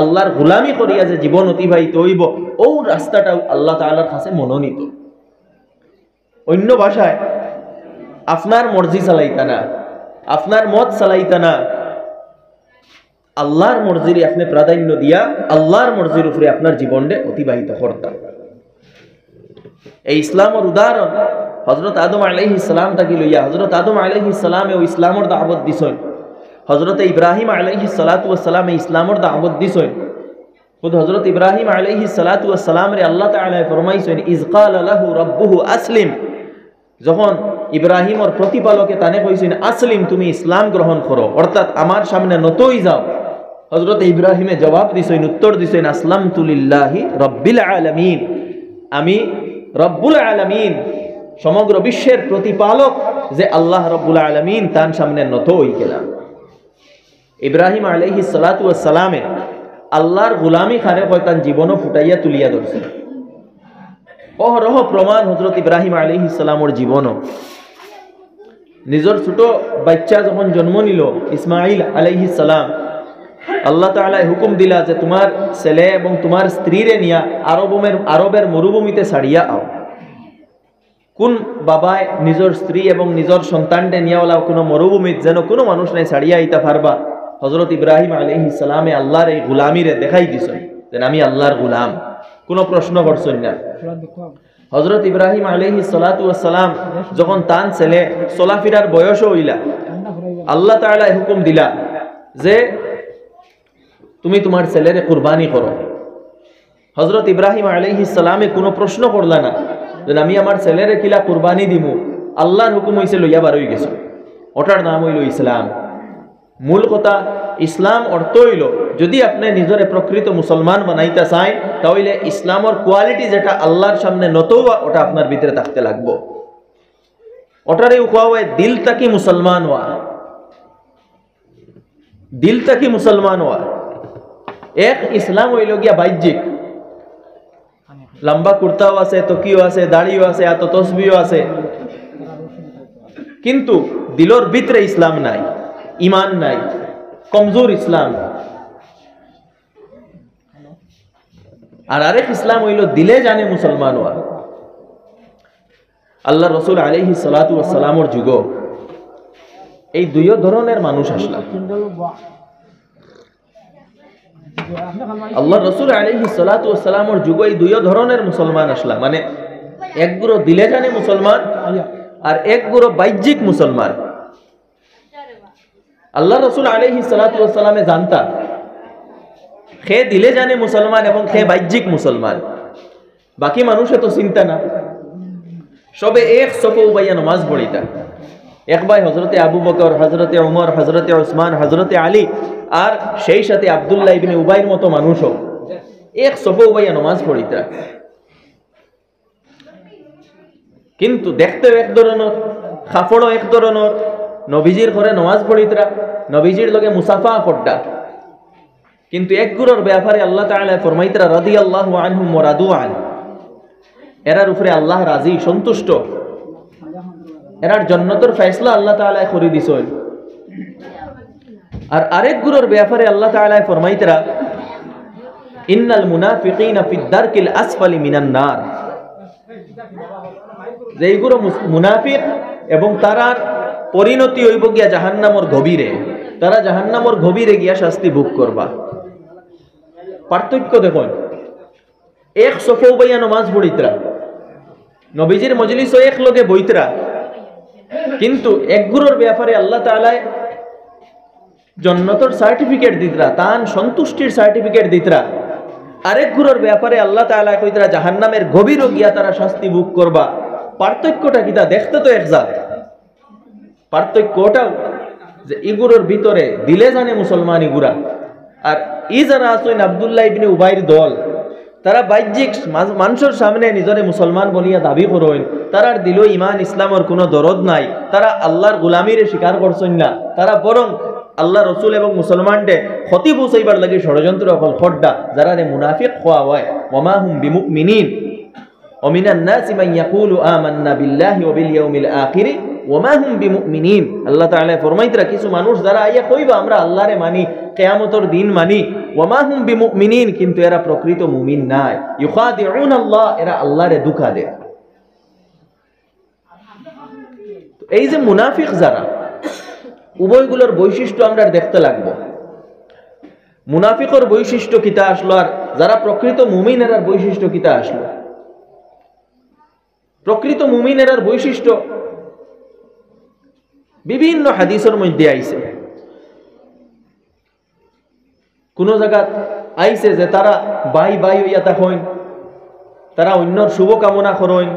আল্লাহর গোলামি করিয়া যে জীবন অতিবাহিত হইব ও রাস্তাটাও আল্লাহ তাআলার কাছে মনোনীত। অন্য ভাষায় আপনার মর্জি চালাইতা না, আপনার মত চালাইতা না, আল্লাহর মর্জির আপনি প্রাধান্য দিয়া আল্লাহর মর্জির উপরে আপনার জীবনটা অতিবাহিত করতাম। এই ইসলামের উদাহরণ হযরত আদম আলাইহিস সালাম থেকে লইয়া হযরত আদম আলাইহিস সালামে ও ইসলামের দাওয়াত দিছেন, হযরত ইব্রাহিম আলাইহিস সালাতু ওয়াস সালাম এই ইসলামের দাওয়াত দিছেন, খুদ হযরত ইব্রাহিম আলাইহিস সালাতু ওয়াস সালাম রে আল্লাহ তাআলা ফরমাইছেন ইজ ক্বালা লাহু রাব্বুহু আসলিম, যখন ইব্রাহিম ওর প্রতিপালকে তানে কইছেন আসলিম, তুমি ইসলাম গ্রহণ করো, অর্থাৎ আমার সামনে নতই যাও। হযরত ইব্রাহিমে জবাব দিছেন, উত্তর দিছেন আসলামতু লিল্লাহি রাব্বিল আলামিন, আমি রব্বুল আলামিন, সমগ্র বিশ্বের প্রতিপালক যে আল্লাহ রব্বুল আলামিন তার সামনে নত হয়ে গেলাম। ইব্রাহিম আলাইহিস সালাতু ওয়াস সালামে আল্লাহর গোলামি খারে কয়তান জীবনও ফুটাইয়া তুলিয়া ধরছে। অহরহ প্রমাণ হযরত ইব্রাহিম আলাইহিস সালামর জীবনও। নিজের ছোট বাচ্চা যখন জন্ম নিল ইসমাইল আলাইহিস সালাম, আল্লাহ তাআলা হুকুম দিলা যে তোমার ছেলে এবং তোমার স্ত্রীরে নিয়া আরবের মরুভূমিতে ছাড়িয়া আও। কোন বাবায় নিজের স্ত্রী এবং নিজের সন্তানকে নিয়াওয়ালা কোনো মরুভূমিত যেন কোনো মানুষ নাই ছাড়িয়া আইতা পারবা, হযরত ইব্রাহিম আলাইহিস সালামে আল্লাহর এই গোলামিরে দেখাই দিছেন যে আমি আল্লাহর গোলাম, কোনো প্রশ্ন করছেন না। হযরত ইব্রাহিম আলাইহিস সালাতু ওয়াস সালাম যখন তান ছেলে চলাফিরার বয়স হইলা, আল্লাহ তাআলা হুকুম দিলা যে তুমি তোমার ছেলেরে কুরবানি করো। হযরত ইব্রাহিম আলাইহিস সালামে কোনো প্রশ্ন করলা না যে আমি আমার ছেলেরে কিলা কুরবানি দিমু, আল্লাহর হুকুম হইছে লইয়া বার হই গেছে। ওটার নাম হইল ইসলাম। মূল কথা ইসলাম অর্থ হইল যদি আপনি নিজরে প্রকৃত মুসলমান বানাইতে চাই তাহলে ইসলামের কোয়ালিটি যেটা আল্লাহর সামনে নত হওয়া ওটা আপনার ভিতরে থাকতে লাগবো। ওটারে উপায় হয় দিল তাকি মুসলমান হওয়া, দিল তাকি মুসলমান হওয়া। এক ইসলাম হইল গিয়া বাহ্যিক, লম্বা কুর্তাও আছে, তকিও আছে, দাড়িও আছে, এত তসবিও আছে, কিন্তু দিলর ভিতরে ইসলাম নাই, ইমান নাই, কমজোর ইসলাম। আর আরেক ইসলাম হইল দিলে জানে মুসলমান হওয়া। আল্লাহ রসুল আলাইহিস সালাতু ওয়াস সালামর যুগ এই দুই ধরনের মানুষ আসলা। আল্লাহ রসুল আলাইহিস সালাতু ওয়াস সালামর যুগ এই দুই ধরনের মুসলমান আসলা, মানে এক গুরো দিলে জানে মুসলমান আর এক গুরো বাহ্যিক মুসলমান। আল্লাহ রসুল আলাইহিস সালাতু ওয়াস সালামে জানতা খে দিলে জানে মুসলমান এবং খে বাহ্যিক মুসলমান। বাকি মানুষে তো চিন্তা না, সবে এক সফে উবাইয়া নমাজ পড়িতা। এক ভাই হযরতে আবু বকর, হযরতে ওমর, হযরতে ওসমান, হযরতে আলী আর সেই সাথে আব্দুল্লাহ ইবনে উবাইর মতো মানুষও এক সফে উবাইয়া নমাজ পড়িতা। কিন্তু দেখতে এক ধরনের, খাফড়ও এক ধরনের, নবীজির ঘরে নমাজ পড়িতরা, নবীজির লগে মুসাফা করতা। কিন্তু এক গুরুর ব্যাপারে আল্লাহ তাআলা ফরমাইতরা রাদিয়াল্লাহু আনহুম ওয়া রাদু আন, এরার উপরে আল্লাহ রাজি, সন্তুষ্ট, এরার জান্নাতের ফয়সালা আল্লাহ তাআলা করে দিছেন। আর আরেক গুরুর ব্যাপারে আল্লাহ তাআলা ফরমাইতরা ইন্নাল মুনাফিকিনা ফিদ দারকিল আসফালি মিনান নার, যেই গুরু মুনাফিক এবং তারার পরিণতি হইব গিয়া জাহান্নামের গভীরে, তারা জাহান্নামের গভীরে গিয়া শাস্তি ভোগ করবা। পার্থক্য দেখুন, এক সফে উবাইয়া নমাজ পড়িতরা, নবীজির মজলিসও এক লগে বইতরা, কিন্তু এক গুরুর ব্যাপারে আল্লাহ তাআলা জান্নাতের সার্টিফিকেট দিতরা, তান সন্তুষ্টির সার্টিফিকেট দিতরা। আরেক গুরুর ব্যাপারে আল্লাহ তাআলা কইতরা জাহান্নামের গভীরে গিয়া তারা শাস্তি ভোগ করবা। পার্থক্যটা কি তা দেখতে তো এক জাত, পার্থক্যটাও যে ইগুরোর ভিতরে দিলে জানে মুসলমান ইগুরা, আর ই যারা আছেন আব্দুল্লাহ ইবনে উবাইর দল, তারা বাহ্যিক মানুষের সামনে নিজরে মুসলমান বলিয়া দাবি করেন, তারার দিল ইমান ইসলামের কোনো দরদ নাই, তারা আল্লাহর গোলামিরে স্বীকার করছেন না, তারা বরং আল্লাহ রসুল এবং মুসলমানকে ক্ষতি পৌঁছাইবার লাগে ষড়যন্ত্র অকল খড্ডা, যারা রে মুনাফিক খোয়া হয়। ওমা হুম বিমুমিনিন ওমিনান নাসি মান ইয়াকুলু আমান্না বিল্লাহি ওয়া বিল ইয়াউমিল আখির ওমা হুম বিমুমিনিন। আল্লাহ তাআলা ফরমাইতরা কিছু মানুষ যারা আইয়া কইবা আমরা আল্লাহরে মানি, কিয়ামতের দিন মানি, ওমা হুম বিমুমিনিন, কিন্তু এরা প্রকৃত মুমিন নাই। ইউখাদিউন আল্লাহ, এরা আল্লাহরে ধোঁকা দেয়। এই যে মুনাফিক যারা, উভয়গুলোর বৈশিষ্ট্য আমরা দেখতে লাগবো। মুনাফিকর বৈশিষ্ট্য কিতা আসলো আর যারা প্রকৃত মুমিন এরার বৈশিষ্ট্য কিতা আসলো। প্রকৃত মুমিন এরার বৈশিষ্ট্য বিভিন্ন হাদিসের মধ্যে আইছে। কোন জায়গা আইছে যে তারা বাই বাই হইয়া থাকেন, তারা অন্যর শুভকামনা করেন,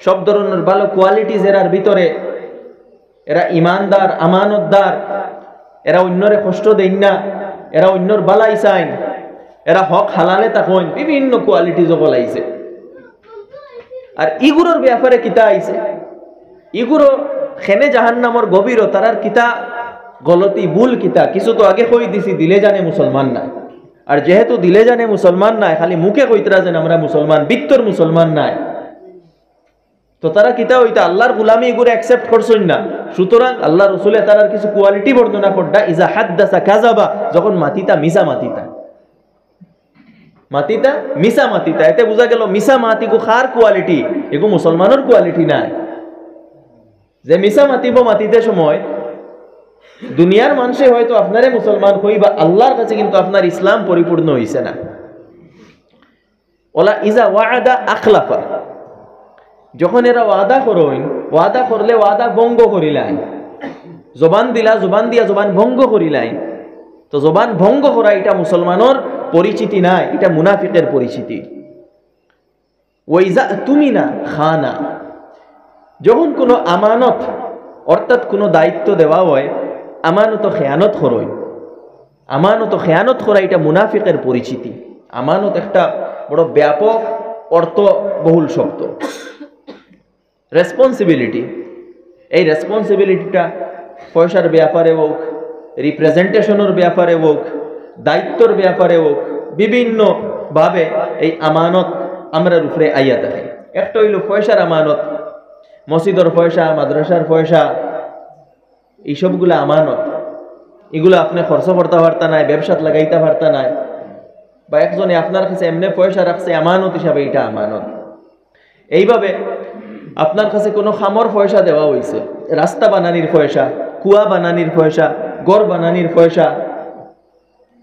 সব ধরনের ভালো কোয়ালিটিজ এরার ভিতরে, এরা ইমানদার, আমানতদার, এরা অন্যরে কষ্ট দেন না, এরা অন্যর বালাই চাইন, এরা হক হালালে থাকেন, বিভিন্ন কোয়ালিটিজ বলাইছে। আর ইগুলোর ব্যাপারে কিতা আইছে, ইগুলো খেনে জাহান্নামর গভীর, তারার কিতা গলতি ভুল কিতা কিছু তো আগে কই দিছি, দিলে জানে মুসলমান নাই। আর যেহেতু দিলে জানে মুসলমান নাই, খালি মুখে কইতরা যেন আমরা মুসলমান, বিত্তর মুসলমান নাই, তো তারা কিতা হইতা আল্লাহর গুলামি এগুলো অ্যাকসেপ্ট করছেন না। সুতরাং আল্লাহ রসুলে তারার কিছু কোয়ালিটি বর্ণনা করডা, ইজা হাদ্দাসা কাযাবা, যখন মাতিতা মিসা মাতিতা, মাতিতা মিসা মাতিতা, এতে বোঝা গেল মিসা মাতিগো খার কোয়ালিটি, এগো মুসলমানের কোয়ালিটি নাই। যে মিসা মাতিব মাতিতে সময় দুনিয়ার মানুষে হয়তো আপনারে মুসলমান কইবা, আল্লাহর কাছে কিন্তু আপনার ইসলাম পরিপূর্ণ হইছে না। ওলা ইজা ওয়াদা আখলাফা, যখন এরা ওয়াদা করেন, ওয়াদা করলে ওয়াদা ভঙ্গ করিলাই, জবান দিলা, জবান দিয়া জবান ভঙ্গ করিলাই, তো জবান ভঙ্গ করা এটা মুসলমানের পরিচিতি নাই, এটা মুনাফিকের পরিচিতি। ওয়াইজা তুমি না খানা, যখন কোনো আমানত অর্থাৎ কোনো দায়িত্ব দেওয়া হয়, আমানত খেয়ানত করই, আমানত খেয়ানত করা এটা মুনাফিকের পরিচিতি। আমানত একটা বড় ব্যাপক অর্থবহুল শব্দ। রেসপন্সিবিলিটি, এই রেসপন্সিবিলিটিটা পয়সার ব্যাপারে হোক, রিপ্রেজেন্টেশনের ব্যাপারে হোক, দায়িত্বর ব্যাপারে হোক, বিভিন্নভাবে এই আমানত আমরা উপরে আইয়া থাকে। একটা হইল পয়সার আমানত, মসজিদের পয়সা, মাদ্রাসার পয়সা, এইসবগুলো আমানত। এগুলো আপনি খরচ করতে পারতা নাই, ব্যবসাত লাগাইতে পারতা নাই, বা একজনে আপনার কাছে এমনি পয়সা রাখছে আমানত হিসাবে, এটা আমানত। এইভাবে আপনার কাছে কোনো খামর পয়সা দেওয়া হয়েছে, রাস্তা বানানির পয়সা, কুয়া বানানির পয়সা, ঘর বানানির পয়সা,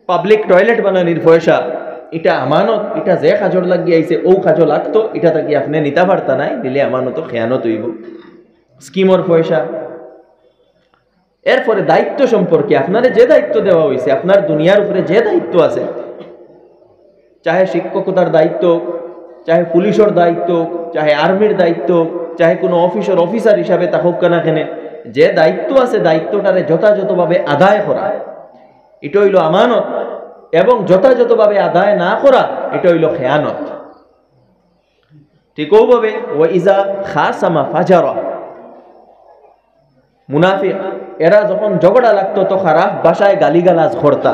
পাবলিক টয়লেট বানানির পয়সা, এটা আমানত। এটা যে কাজর লাগিয়ে আইছে ও কাজ লাগতো, এটা তাকে আপনি নিতে পারতা নাই, দিলে আমানত খেয়ানত হইব। স্কিমর পয়সা। এরপরে দায়িত্ব সম্পর্কে, আপনারে যে দায়িত্ব দেওয়া হয়েছে, আপনার দুনিয়ার উপরে যে দায়িত্ব আছে, চাহে শিক্ষকতার দায়িত্ব, চাহে পুলিশের দায়িত্ব, চাহে আর্মির দায়িত্ব, চাহে কোনো অফিসের অফিসার হিসাবে তা হোক না কেন, যে দায়িত্ব আছে দায়িত্বটারে যথাযথভাবে আদায় করা, এটা হইল আমানত। এবং যথাযথভাবে আদায় না করা, এটা হইল খেয়ানত। ঠিক ওইভাবে ওয়াইজা খাসামা ফাজারা, মুনাফিক এরা যখন ঝগড়া লাগতো তো খারাপ ভাষায় গালিগালাজ করতা।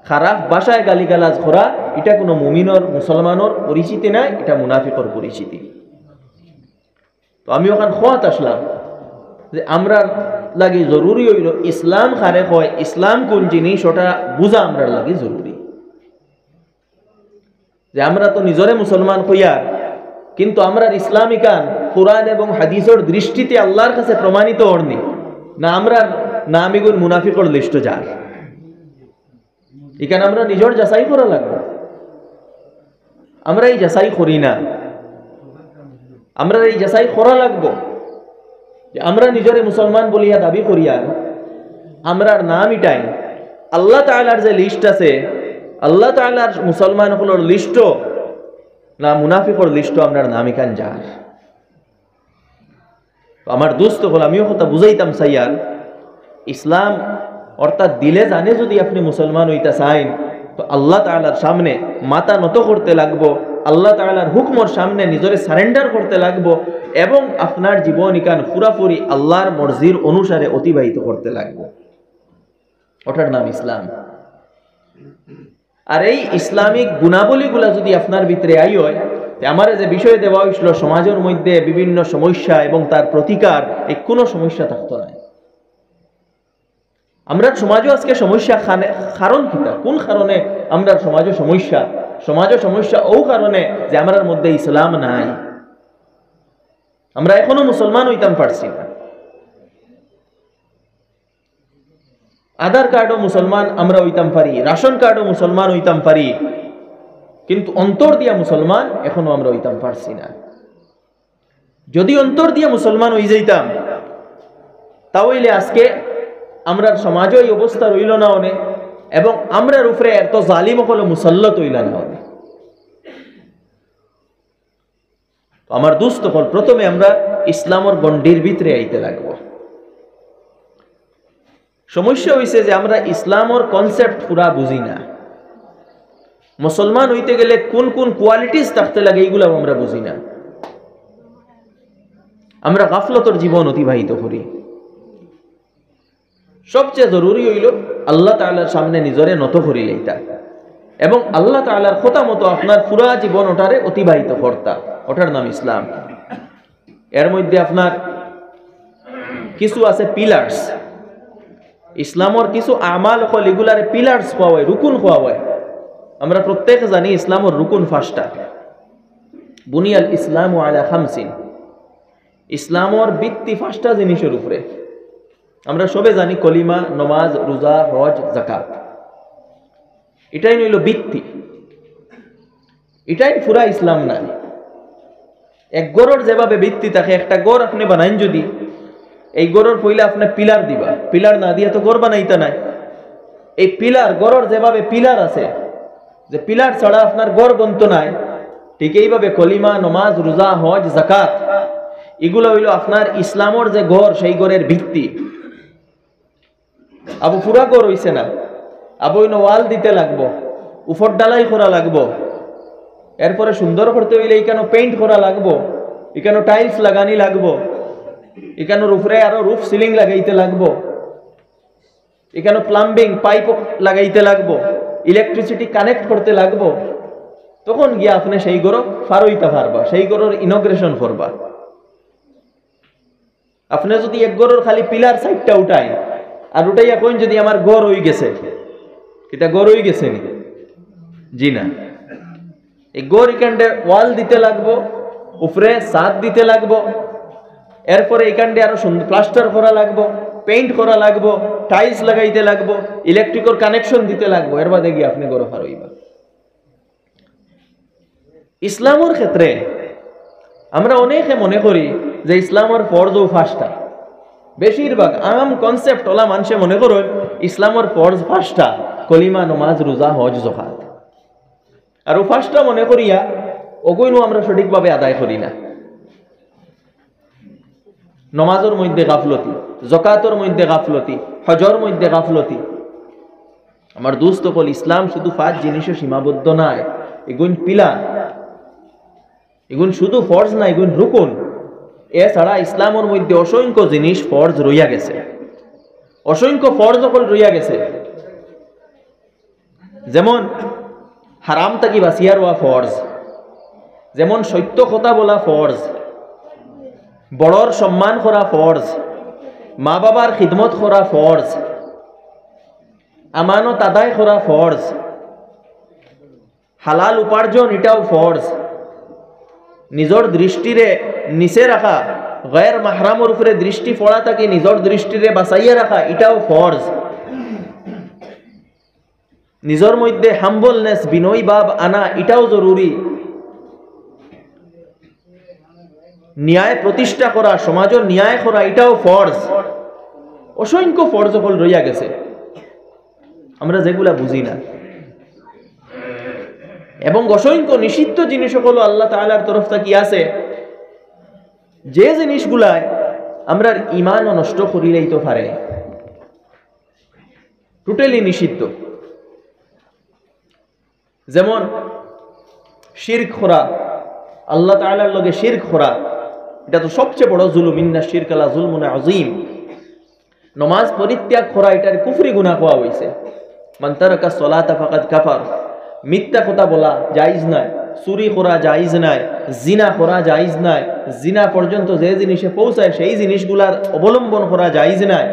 খারাপ ভাষায় গালিগালাজ করা এটা কোনো মুমিনর, মুসলমানের পরিচিতি নাই, এটা মুনাফিকর পরিচিতি। তো আমি ওখানে খোয়াত আসলাম যে আমরা লাগে জরুরি হইল ইসলাম খারে হয়, ইসলাম কোন জিনিস ওটা বুঝা আমরা লাগে জরুরি। যে আমরা তো নিজরে মুসলমান হইয়া, কিন্তু আমরা ইসলামিকান কোরআন এবং হাদিসের দৃষ্টিতে আল্লাহর কাছে প্রমাণিত হয়নি না, আমরা না আমিগুন মুনাফিকর লিস্ট যার। এখানে আমরা নিজের যাচাই করা লাগবে। আমরা এই যাচাই করি না, আমরা এই যাচাই করা লাগবো যে আমরা নিজরে মুসলমান বলিয়া দাবি করিয়া আমরার নাম ইটাই আল্লাহ তাআলার যে লিস্ট আছে, আল্লাহ তাআলার মুসলমান হলোর লিস্ট না মুনাফিকর লিস্ট আপনার নাম ইখান যার। আমার দোস্ত হল, আমিও কথা বুঝাইতাম সাইয়ার, ইসলাম অর্থাৎ দিলে জানে যদি আপনি মুসলমান হইতে চাইন, তো আল্লাহ তাআলার সামনে মাথা নত করতে লাগবো, আল্লাহ তাআলার হুকমর সামনে নিজরে সারেন্ডার করতে লাগবো, এবং আপনার জীবন ইকান পুরাপুরি আল্লাহর মর্জির অনুসারে অতিবাহিত করতে লাগবো। ওটার নাম ইসলাম। আর এই ইসলামিক গুণাবলীগুলা যদি আপনার ভিতরে আই হয়, আমার যে বিষয় দেওয়া হয়েছিল সমাজের মধ্যে বিভিন্ন সমস্যা এবং তার প্রতিকার, এই কোনো সমস্যা থাকতো না। আমরা সমাজও আজকে সমস্যা কারণ কিতা, কোন কারণে আমরা সমাজও সমস্যা? সমাজও সমস্যা ও কারণে যে আমার মধ্যে ইসলাম নাই, আমরা এখনো মুসলমান হইতাম পারছি না। আধার কার্ডও মুসলমান আমরা হইতাম পারি, রাশন কার্ডও মুসলমান হইতাম পারি, কিন্তু অন্তর দিয়া মুসলমান এখনো আমরা হইতাম পারছি না। যদি অন্তর দিয়া মুসলমান হয়ে যাইতাম, তাহলে আজকে আমরা সমাজও এই অবস্থা রইল না, অনেক এবং আমরার উপরে এত জালিম হলো মুসল্লত হইলা না হবে। আমার দুস্থ হল প্রথমে আমরা ইসলামর গণ্ডির ভিতরে আইতে লাগব। সমস্যা হইছে যে আমরা ইসলামর কনসেপ্ট পুরা বুঝি না। মুসলমান হইতে গেলে কোন কোন কোয়ালিটিস থাকতে লাগে এইগুলো আমরা বুঝি না। আমরা গাফলতর জীবন অতিবাহিত করি। সবচেয়ে জরুরি হইল আল্লাহ তাআলার সামনে নিজরে নত করি লইতা এবং আল্লাহ তাআলার কথা মতো আপনার পুরা জীবন ওটারে অতিবাহিত করতা, ওটার নাম ইসলাম। এর মধ্যে আপনার কিছু আছে পিলার্স, ইসলামর কিছু আমাল হল এগুলারে পিলার্স হওয়া হয়, রুকুন হওয়া হয়। আমরা প্রত্যেক জানি ইসলামর রুকুন 5টা। বুনিয়াল ইসলামু আলা খামসিন, ইসলামর ভিত্তি 5টা জিনিসের উপরে। আমরা সবে জানি কলিমা, নমাজ, রোজা, হজ, যাকাত, এটাই নইল ভিত্তি, এটাই পুরা ইসলাম না। এক গড়ের যেভাবে ভিত্তি থাকে, একটা গড় আপনি বানাইন, যদি এই গড়ের পইলে আপনি পিলার দিবা, পিলার না দিয়ে তো গড় বানাইতে নাই। এই পিলার গড়ের যেভাবে পিলার আছে, যে পিলার ছাড়া আপনার গড় বন্ত নাই, ঠিক এইভাবে কলিমা, নমাজ, রোজা, হজ, যাকাত এগুলো হইল আপনার ইসলামর যে গড়, সেই গড়ের ভিত্তি। আবু পুরা গড় হইছে না, আবু ওয়াল দিতে লাগবো, উপর ডালাই করা লাগবো, এরপরে সুন্দর করতে হইলে এখানে পেইন্ট করা লাগবো, এখানে টাইলস লাগানি লাগবো, এখানোর উপরে আরো রুফ সিলিং লাগাইতে লাগবো, এখানে প্লাম্বিং পাইপ লাগাইতে লাগবো, ইলেকট্রিসিটি কানেক্ট করতে লাগবো। তখন গিয়া আপনি সেই গড় ফারইতে পারবা, সেই গড়ের ইনগ্রেশন করবা। আপনি যদি এক গড়ের খালি পিলার সাইডটা উঠাই আর উঠাইয়া কইন যদি আমার গড় হয়ে গেছে, এটা গড় হয়ে গেছে নি? জি না। এই গড় এখানটা ওয়াল দিতে লাগবো, উপরে ছাদ দিতে লাগবো, এরপরে এখানটা আরো সুন্দর প্লাস্টার করা লাগবো, পেইন্ট করা লাগবো, টাইলস লাগাইতে লাগবো, ইলেকট্রিকের কানেকশন দিতে লাগবো, এর বাদে গিয়ে আপনি গড় ফার হইবা। ইসলামের ক্ষেত্রে আমরা অনেকে মনে করি যে ইসলামের ফরজ ও 5টা। বেশিরভাগ আম কনসেপ্ট ওলা মানুষে মনে করো ইসলামের ফরজ 5টা, কলিমা, নমাজ, রোজা, হজ, যাকাত। আর ও 5টা মনে করিয়া ওগুলো আমরা সঠিকভাবে আদায় করি না। নমাজের মধ্যে গাফলতি, যাকাতের মধ্যে গাফলতি, হজের মধ্যে গাফলতি। আমার দোস্ত বল, ইসলাম শুধু 5 জিনিসে সীমাবদ্ধ নয়, এগুন পিলার, এগুন শুধু ফরজ না, এগুন রুকুন। এছাড়া ইসলামের মধ্যে অসংখ্য জিনিস ফরজ রইয়া গেছে, অসংখ্য ফরজ সকল রইয়া গেছে। যেমন হারাম থাকি বাঁচিয়া রওয়া ফরজ, যেমন সত্য কথা বলা ফরজ, বড়র সম্মান করা ফরজ, মা বাবার খিদমত করা ফরজ, আমানত আদায় করা ফরজ, হালাল উপার্জন এটাও ফরজ, নিজের দৃষ্টিরে নিচে রাখা, গैर মাহরামের উপরে দৃষ্টি পড়া থাকে নিজের দৃষ্টিরে বাঁচাইয়া রাখা এটাও ফরজ, নিজের মধ্যে হাম্বলনেস, বিনয় ভাব আনা এটাও জরুরি, ন্যায় প্রতিষ্ঠা করা, সমাজের ন্যায় করা এটাও ফরজ। অসংখ্য ফরজ হল রইয়া গেছে, আমরা যেগুলা বুঝি না। এবং অসংখ্য নিষিদ্ধ জিনিস হলো আল্লাহ তাআলার তরফ থেকে আছে, যে জিনিসগুলায় আমরা ঈমানও নষ্ট করিলেই তো পারে, টোটালি নিষিদ্ধ। যেমন শিরক করা, আল্লাহ তাআলার লগে শিরক করা, এটা তো সবচেয়ে বড় জুলুম। ইন্না শিরকা লা যুলমুন আযীম। নামাজ পরিত্যাগ করা এটার কুফরি গুনাহ হওয়া হইছে। মান তারাকা সলাতা ফাকাদ কাফার। মিথ্যা কথা বলা জায়েজ নাই, চুরি করা জায়েজ নাই, জিনা করা জায়েজ নাই, জিনা পর্যন্ত যে জিনিসে পৌঁছায় সেই জিনিসগুলার অবলম্বন করা জায়েজ নাই,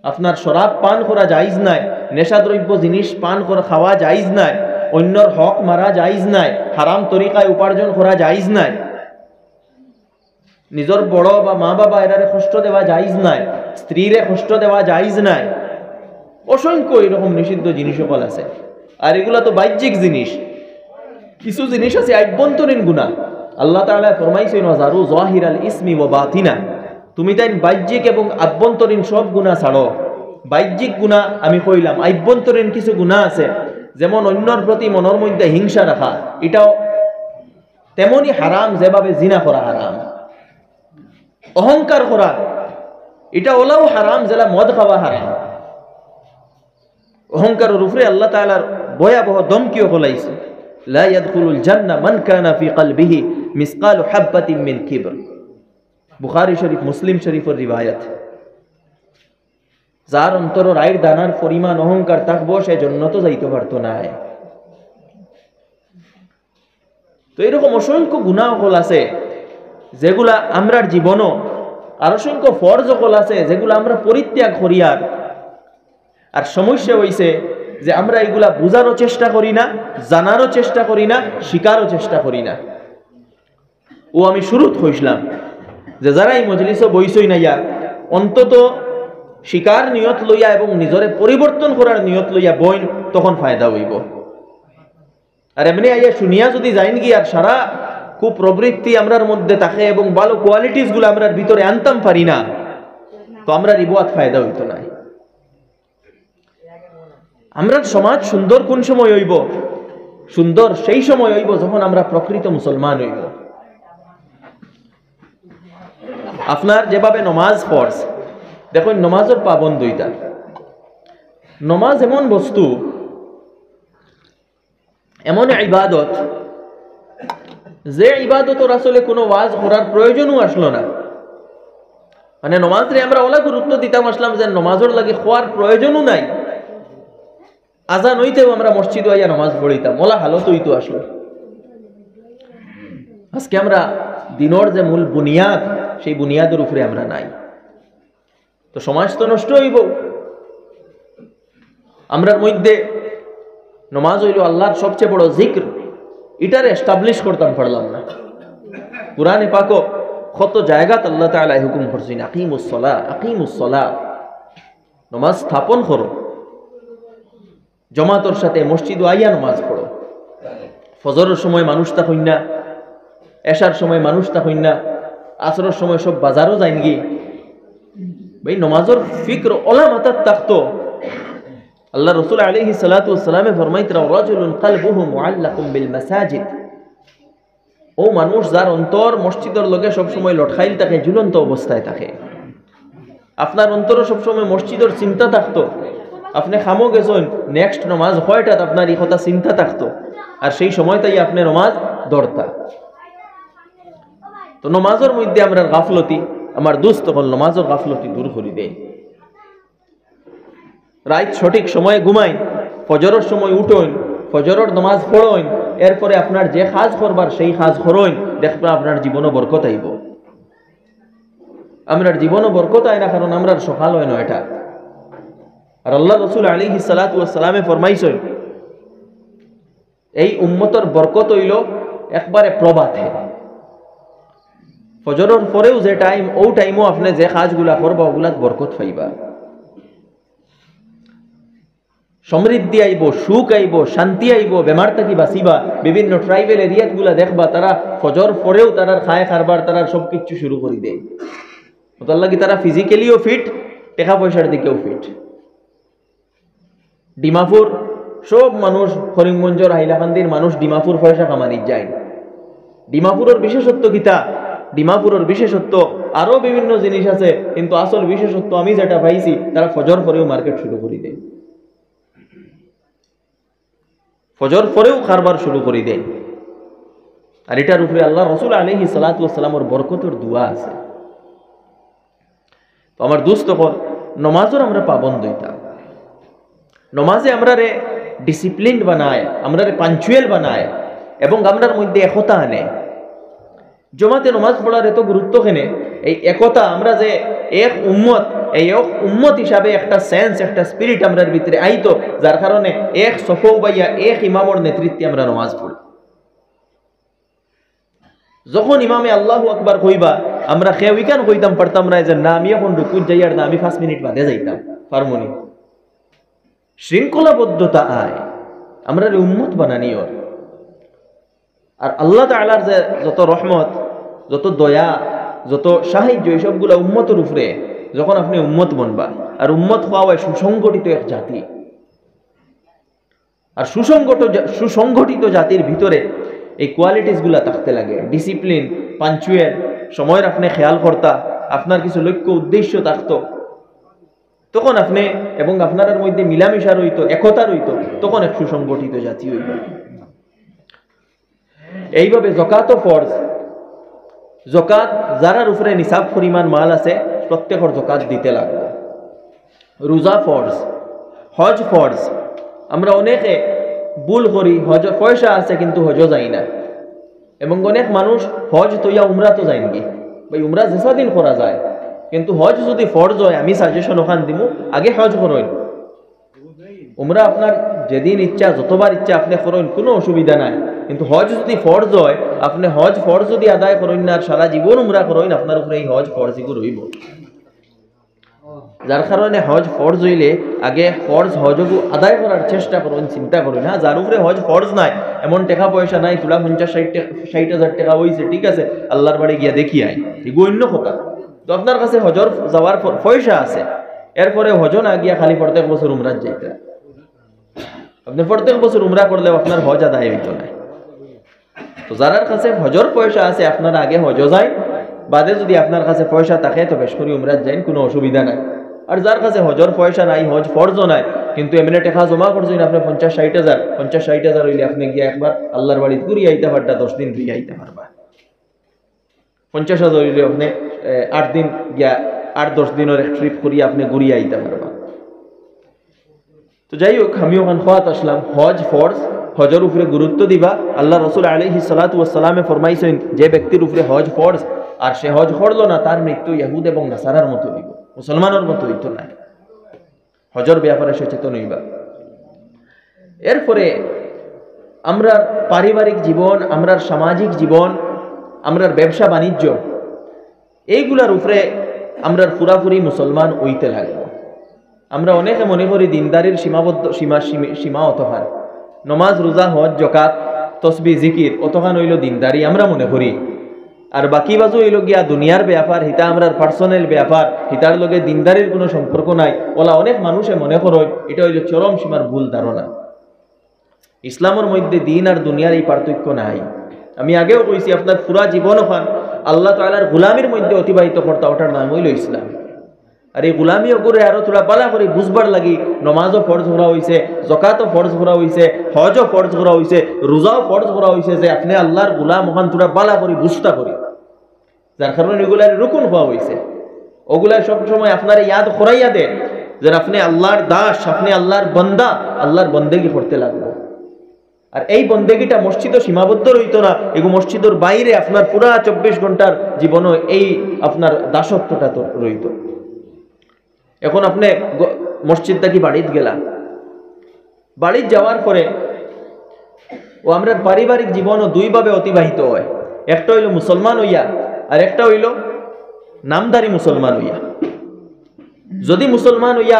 আপনার শরাব পান করা জায়েজ নাই, নেশাদ্রব্য জিনিস পান করা খাওয়া জায়েজ নাই, অন্যর হক মারা জায়েজ নাই, হারাম তরিকায় উপার্জন করা জায়েজ নাই, নিজের বড় বা মা বাবা এরারে কষ্ট দেওয়া জায়েজ নাই, স্ত্রীরে কষ্ট দেওয়া জায়েজ নাই। অসংখ্য এরকম নিষিদ্ধ জিনিস সকল আছে। আর এগুলা তো বাহ্যিক জিনিস, কিছু জিনিস আছে আভ্যন্তরীণ গুনাহ। আল্লাহ তাআলা ফরমাইছেন ওয়াজারু যাহিরাল ইসমি ওয়া বাতিনা, তুমি তাই বাহ্যিক এবং আভ্যন্তরীণ সব গুনাহ ছাড়ো, বাহ্যিক গুনাহ আমি কইলাম, আভ্যন্তরীণ কিছু গুনাহ আছে, যেমন অন্যর প্রতি মনের মধ্যে হিংসা রাখা, এটাও তেমনি হারাম যেভাবে জিনা করা হারাম। অহংকার করা এটা ওলাও হারাম, যেটা মদ খাওয়া হারাম। অহংকারের উপরে আল্লাহ তাআলার ভয়াবহ ধমকিও বলাইছে, লা ইয়াদখুলুল জান্নাহ মান কানা ফি কলবিহি মিসকালু হাববাতিন মিন কিবর। বুখারী শরীফ, মুসলিম শরীফের রিওয়ায়াত। যার অন্তরের রায়ের দানার পরিমাণ অহংকার থাকবো, সে জান্নাত যাইতে পারতো না। তো এরকম অসংখ্য গুনাহ হল আছে যেগুলা আমরার জীবনও, আর অসংখ্য ফরজ হল আছে যেগুলো আমরা পরিত্যাগ করি। আর সমস্যা হইছে যে আমরা এগুলা বুঝারও চেষ্টা করি না, জানারও চেষ্টা করি না, শিকারও চেষ্টা করি না। ও আমি শুরুত হইছিলাম যে যারা এই মজলিসে বইসই না, ইয়া অন্তত শিকার নিয়ত লইয়া এবং নিজরে পরিবর্তন করার নিয়ত লইয়া বইন, তখন ফায়দা হইব। আর এমনি আইয়া শুনিয়া যদি যাইন গিয়ে আর সারা খুব প্রবৃত্তি আমরার মধ্যে থাকে এবং ভালো কোয়ালিটিস গুলো আমরার ভিতরে আনতাম পারি না, তো আমরা রিবাত ফায়দা হইতো না। আমরা সমাজ সুন্দর কোন সময় হইব? সুন্দর সেই সময় হইব যখন আমরা প্রকৃত মুসলমান হইব। আপনার যেভাবে নমাজ পড়স, দেখুন নমাজের পাবন্দ দুইটা। নমাজ এমন বস্তু, এমন ইবাদত, যে ইবাদতর আসলে কোনো ওয়াজ করার প্রয়োজনও আসলো না। মানে নমাজরে আমরা ওলা গুরুত্ব দিতাম আসলাম যে নমাজের লাগে খোয়ার প্রয়োজনও নাই। আজান হইতেও আমরা মসজিদে আইয়া নমাজ পড়িতাম, ওলা হালত হইতো আসলো। আজকে আমরা দিনর যে মূল বুনিয়াদ, সেই বুনিয়াদের উপরে আমরা নাই। তো সমাজ তো নষ্ট হইব। আমরার মধ্যে নমাজ হইল আল্লাহর সবচেয়ে বড় জিক্র, এটার এস্টাবলিশ করতাম পারলাম না। কুরআনে পাক কত জায়গাত আল্লাহ তাআলা হুকুম করছেন, আকিমুস সালাহ, আকিমুস সালাহ, নমাজ স্থাপন করো, জমাতর সাথে মসজিদে আইয়া নমাজ পড়ো। ফজরের সময় মানুষ থাকুন না, এশার সময় মানুষ থাকুন না, আসরের সময় সব বাজারও যাইন গি। ভাই নমাজের ফিক্র ওলা মাথার থাকতো। আল্লাহ রাসূল আলাইহিস সালাতু ওয়াস সালামে ফরমাইতেন, রাজুলুন কলবুহু মুআল্লাকুম বিল মাসাজিদ। ও মানুষ যার অন্তর মসজিদের লগে সব সময় লটকাইল থাকে, ঝুলন্ত অবস্থায় থাকে। আপনার অন্তরে সব সময় মসজিদের চিন্তা থাকতো। আপনি খামো গেছেন, নেক্সট নমাজ কয়টাত, আপনার এই কথা চিন্তা থাকতো। আর সেই সময়টাই আপনি নমাজ ধরতা। তো নমাজের মধ্যে আমরা গাফলতি, আমার দোস্ত তখন নমাজের গাফলতি দূর করে দেয়। রাত সঠিক সময়ে ঘুমাইন, ফজরের সময় উঠোইন, ফজরের নমাজ পড়ইন, এরপরে আপনার যে কাজ করবার সেই কাজ করইন, দেখবেন আপনার জীবনও বরকত আইব। আমরার জীবনও বরকত আয় না, কারণ আমরার সকাল হয় না এটা। আর আল্লাহ রাসূল আলাইহিস সালাতু ওয়াস সালামে ফরমাইছেন, এই উম্মতের বরকত হইল একবারে প্রভাতে। ফজরের পরেও যে টাইম, ও টাইমও আপনি যে কাজগুলা করবা ওগুলাত বরকত পাইবা। সমৃদ্ধি আইব, সুখ আইব, শান্তি আইব, বেমার থাকি বাঁচিবা। বিভিন্ন ট্রাইবেল এরিয়াত গুলা দেখবা, তারা ফজর পরেও তারা খায় খারবার, তারা সবকিছু শুরু করে দেয়। তার লাগি তারা ফিজিক্যালিও ফিট, টাকা পয়সার দিকেও ফিট। ডিমাপুর সব মানুষ, করিমগঞ্জের হাইলাকান্দির মানুষ ডিমাপুর পয়সা কামানি যায়। ডিমাপুরের বিশেষত্ব কিতা? ডিমাপুরের বিশেষত্ব আরো বিভিন্ন জিনিস আছে, কিন্তু আসল বিশেষত্ব আমি যেটা পাইছি, তারা ফজর পরেও মার্কেট শুরু করে দেয়, ফজর পরেও কারবার শুরু করে দেয়। আর এটার উপরে আল্লাহ রাসূল আলাইহিস সালাতু ওয়াস সালামের বরকতের দোয়া আছে। তো আমার দোস্ত, নমাজের আমরা পাবন্দ হইতাম। নমাজে আমরারে ডিসিপ্লিন বানায়, আমরারে পাঞ্চুয়াল বানায় এবং আমরার মধ্যে একতা আনে। জমাতে নমাজ পড়ার এত গুরুত্ব কেনে? এই একতা, আমরা যে এক উম্মত, এই এক উম্মত হিসাবে একটা সেন্স, একটা স্পিরিট আমরার ভিতরে আইতো, যার কারণে এক সফৌ বাইয়া এক ইমামের নেতৃত্বে আমরা নমাজ পড়ি। যখন ইমামে আল্লাহু আকবার কইবা, আমরা খেউইকান কইতাম পারতাম না যে না আমি এখন রুকুত যাইয়ার না, আমি 5 মিনিট বাদে যাইতাম পারমনি। শৃঙ্খলাবদ্ধতা আয়, আমরা উম্মত বানানি ওর। আর আল্লাহ তাআলার যে যত রহমত, যত দয়া, যত সাহায্য, এইসবগুলা উম্মতের উপরে। যখন আপনি উম্মত বনবা, আর উম্মত হওয়া হয় সুসংগঠিত এক জাতি। আর সুসংগঠিত জাতির ভিতরে এই কোয়ালিটিসগুলা থাকতে লাগে, ডিসিপ্লিন, পাঞ্চুয়াল, সময়ের আপনি খেয়াল করতা, আপনার কিছু লক্ষ্য উদ্দেশ্য থাকতো, তখন আপনি এবং আপনার মধ্যে মিলামিশা রইত, একতা রইত, তখন এক সুসংগঠিত জাতি হইল। এইভাবে যকাতও ফরজ। যকাত যারার উপরে নিসাব পরিমাণ মাল আছে প্রত্যেকের যকাত দিতে লাগবে। রোজা ফরজ, হজ ফরজ। আমরা অনেকে ভুল করি, হজ পয়সা আছে কিন্তু হজ যাই না, এবং অনেক মানুষ হজ তৈয়া উমরা তো যাই নাকি ভাই, উমরা যেসা দিন করা যায়, কিন্তু হজ যদি ফরজ হয় আমি সাজেশন ওখান দিব আগে হজ করেন। উমরা আপনার যেদিন ইচ্ছা যতবার ইচ্ছা আপনি করেন, কোনো অসুবিধা নাই, কিন্তু হজ যদি ফরজ হয় আপনি হজ ফরজ যদি আদায় করেন না আর সারা জীবন উমরা করেন, আপনার উপরে এই হজ ফরজ এগুলো রইব। যার কারণে হজ ফরজ হইলে আগে ফরজ হজগু আদায় করার চেষ্টা করুন, চিন্তা করুন। হ্যাঁ, যার উপরে হজ ফরজ নাই, এমন টাকা পয়সা নাই, তোলা 50-60 টাকা হয়েছে, ঠিক আছে, আল্লাহর বাড়ি গিয়া দেখি আই, এগুলো অন্য কথা। তো আপনার কাছে হজর যাওয়ার পয়সা আছে, এরপরে হজ না গিয়া খালি প্রত্যেক বছর উমরা যাইতে, আপনি প্রত্যেক বছর উমরা করলেও আপনার হজ আদায় হইত না। তো যার কাছে হজর পয়সা আছে আপনারা আগে হজ যায়, বাদে যদি আপনার কাছে পয়সা থাকে তো বেশ করে উমরা যাইন, কোনো অসুবিধা নাই। আর যার কাছে হজর পয়সা নাই, হজ ফরজও নাই, কিন্তু এমনি টাকা জমা করছেন আপনি 50-60 হাজার হইলে আপনি গিয়া একবার আল্লাহর বাড়ি ঘুরিয়ে আইতে পারবা, 10 দিন ঘুরিয়ে আইতে পারবা। 50,000 হইলে আপনি 8 দিন গিয়া 8-10 দিনের এক ট্রিপ করিয়া আপনি ঘুরিয়ে আইতে পারবা। তো যাই হোক, আমি ওখান খোয়াত আসলাম, হজ ফরজ, হজর উপরে গুরুত্ব দিবা। আল্লাহ রসুল আলাইহিস সালাতু ওয়াস সালামে ফরমাইছেন যে ব্যক্তির উপরে হজ ফরজ আর সে হজ করলো না, তার মৃত্যু ইহুদ এবং নাসারার মতো হইব, মুসলমানের মতো হইত না। হজর ব্যাপারে সচেতন হইবা। এরপরে আমরা পারিবারিক জীবন, আমরা সামাজিক জীবন, আমরা ব্যবসা বাণিজ্য, এইগুলার উপরে আমরা পুরাপুরি মুসলমান হইতে লাগবো। আমরা অনেকে মনে করি দিনদারির সীমা অতখান, নমাজ রোজা হজ জকাত তসবি জিকির অতখান হইল দিনদারি আমরা মনে করি, আর বাকি বাজু হইল গিয়া দুনিয়ার ব্যাপার, হিতা আমরার পার্সোনাল ব্যাপার, হিতার লগে দিনদারির কোনো সম্পর্ক নাই, ওলা অনেক মানুষে মনে করো। এটা হইল চরম সীমার ভুল ধারণা। ইসলামের মধ্যে দিন আর দুনিয়ার এই পার্থক্য নাই। আমি আগেও কইছি, আপনার পুরা জীবন ওখান আল্লাহ তাআলার গোলামির মধ্যে অতিবাহিত করতে, ওটার নাম হইল ইসলাম। আর এই গোলামি করে আরো তোরা বালা করে বুঝবার লাগি নমাজও ফরজ করা হয়েছে, জকাতও ফরজ করা হয়েছে, হজও ফরজ করা হয়েছে, রোজাও ফরজ করা হয়েছে, যে আপনি আল্লাহর গোলাম ওখান তোরা বালা করে বুঝতা করি, যার কারণে এগুলার রুকুন হওয়া হয়েছে। ওগুলা সবসময় আপনার ইয়াদ করাইয়া দেন যে আপনি আল্লাহর দাস, আপনি আল্লাহর বন্দা, আল্লাহর বন্দেগি করতে লাগবো। আর এই বন্দেগিটা মসজিদও সীমাবদ্ধ রইত না, এগুলো মসজিদের বাইরে আপনার পুরা 24 ঘন্টার জীবনও এই আপনার দাসত্বটা তো রইত। এখন আপনি মসজিদ থেকে বাড়িতে গেলাম, বাড়িতে যাওয়ার পরে ও আমরা পারিবারিক জীবনও দুইভাবে অতিবাহিত হয়। একটা হইল মুসলমান হইয়া, আর একটা হইল নামদারি মুসলমান হইয়া। যদি মুসলমান হইয়া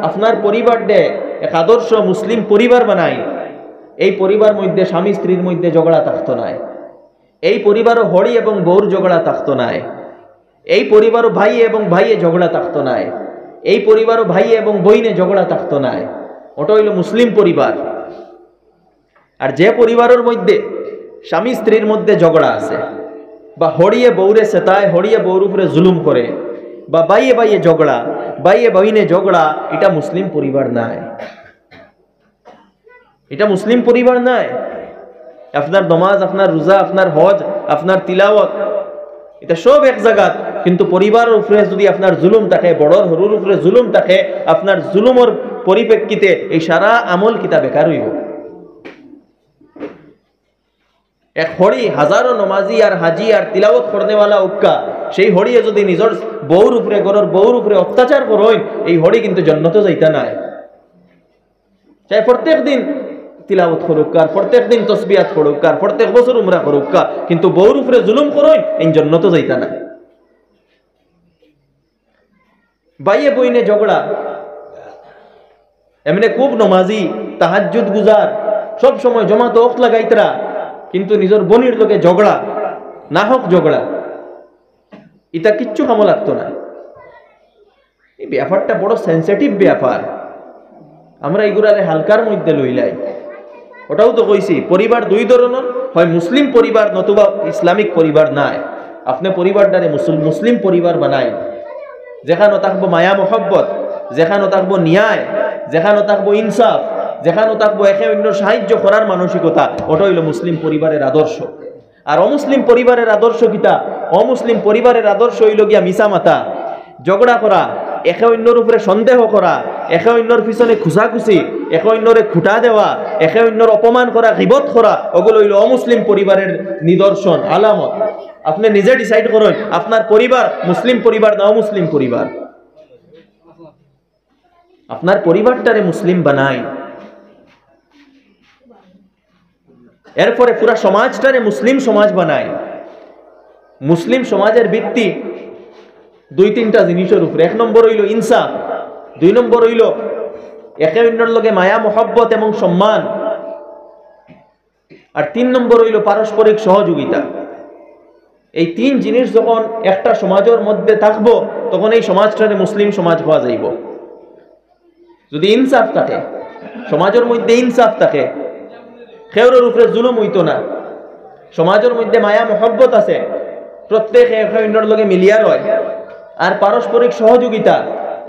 আপনার পরিবারটা এক আদর্শ মুসলিম পরিবার বানায়, এই পরিবার মধ্যে স্বামী স্ত্রীর মধ্যে ঝগড়া থাকতো না, এই পরিবারও হরি এবং বউর ঝগড়া থাকতো না, এই পরিবারও ভাই এবং ভাইয়ে ঝগড়া থাকতো না, এই পরিবারও ভাই এবং বইনে ঝগড়া থাকতো না, ওটা হইল মুসলিম পরিবার। আর যে পরিবারের মধ্যে স্বামী স্ত্রীর মধ্যে ঝগড়া আছে, বা হরিয়ে বউরে সেতায়, হরিয়ে বউর উপরে জুলুম করে, বা বাইয়ে বাইয়ে ঝগড়া, বাইয়ে বইনে ঝগড়া, এটা মুসলিম পরিবার নাই, এটা মুসলিম পরিবার নাই। আপনার নমাজ, আপনার রোজা, আপনার হজ, আপনার তিলাওয়াত, এটা সব এক জায়গা, কিন্তু পরিবারের উপরে যদি আপনার জুলুম থাকে, বড়র হরুর উপরে জুলুম থাকে, আপনার জুলুমের পরিপ্রেক্ষিতে এই সারা আমল কিতা বেকার হইব। এক হরি হাজারো নমাজি আর হাজি আর তিলাওয়াত করনেওয়ালা উক্কা, সেই হরিয়ে যদি নিজের বউর উপরে, ঘরের বউর উপরে অত্যাচার করই, এই হরি কিন্তু জান্নাতে যাইতা নাই। চাই প্রত্যেক দিন তিলাওয়াত করুক, আর প্রত্যেক দিন তসবিহাত করুক, আর প্রত্যেক বছর উমরা করুক, কিন্তু বউর উপরে জুলুম করই, এই জান্নাতে যাইতা না। বাইয়ে বইনে ঝগড়া, এমনি খুব নমাজি, তাহাজ্জুদ গুজার, সব সময় জমাতে ওয়াক্ত লাগাইতরা, কিন্তু নিজের বোনের লোকে ঝগড়া, না হোক ঝগড়া, এটা কিচ্ছু কামো লাগতো না। এই ব্যাপারটা বড় সেন্সিটিভ ব্যাপার, আমরা এগুলারে হালকার মধ্যে লইলাই। ওটাও তো কইছি পরিবার দুই ধরনের, হয় মুসলিম পরিবার নতুবা ইসলামিক পরিবার নাই। আপনি পরিবারটারে মুসলিম পরিবার বানাই, যেখানে থাকবো মায়া মহব্বত, যেখানে থাকবো ন্যায়, যেখানে থাকবো ইনসাফ, যেখানে থাকবো একে অন্যের সাহায্য করার মানসিকতা, ওটা হইল মুসলিম পরিবারের আদর্শ। আর অমুসলিম পরিবারের আদর্শ কিতা? অমুসলিম পরিবারের আদর্শ হইল গিয়া মিসামাতা, ঝগড়া করা, একে অন্যর উপরে সন্দেহ করা, একে অন্যর পিছনে খুসাখুসি, একে অন্যরে খুঁটা দেওয়া, একে অন্যর অপমান করা, গীবত করা, ওগুলো হইল অমুসলিম পরিবারের নিদর্শন, আলামত। আপনি নিজে ডিসাইড করেন আপনার পরিবার মুসলিম পরিবার না অমুসলিম পরিবার। আপনার পরিবারটারে মুসলিম বানাই, এরপরে পুরা সমাজটারে মুসলিম সমাজ বানাই। মুসলিম সমাজের ভিত্তি দুই তিনটা জিনিসের উপরে। এক নম্বর হইল ইনসাফ, দুই নম্বর হইল একে অন্যের লগে মায়া মহব্বত এবং সম্মান, আর তিন নম্বর হইল পারস্পরিক সহযোগিতা। এই তিন জিনিস যখন একটা সমাজের মধ্যে থাকবো তখন এই সমাজটারে মুসলিম সমাজ হওয়া যাইব। যদি ইনসাফ থাকে, সমাজের মধ্যে ইনসাফ থাকে, কেউর উপরে জুলুম হইতো না, সমাজের মধ্যে মায়া মহব্বত আছে, প্রত্যেকে একে অন্যের লগে মিলিয়া রয়, আর পারস্পরিক সহযোগিতা,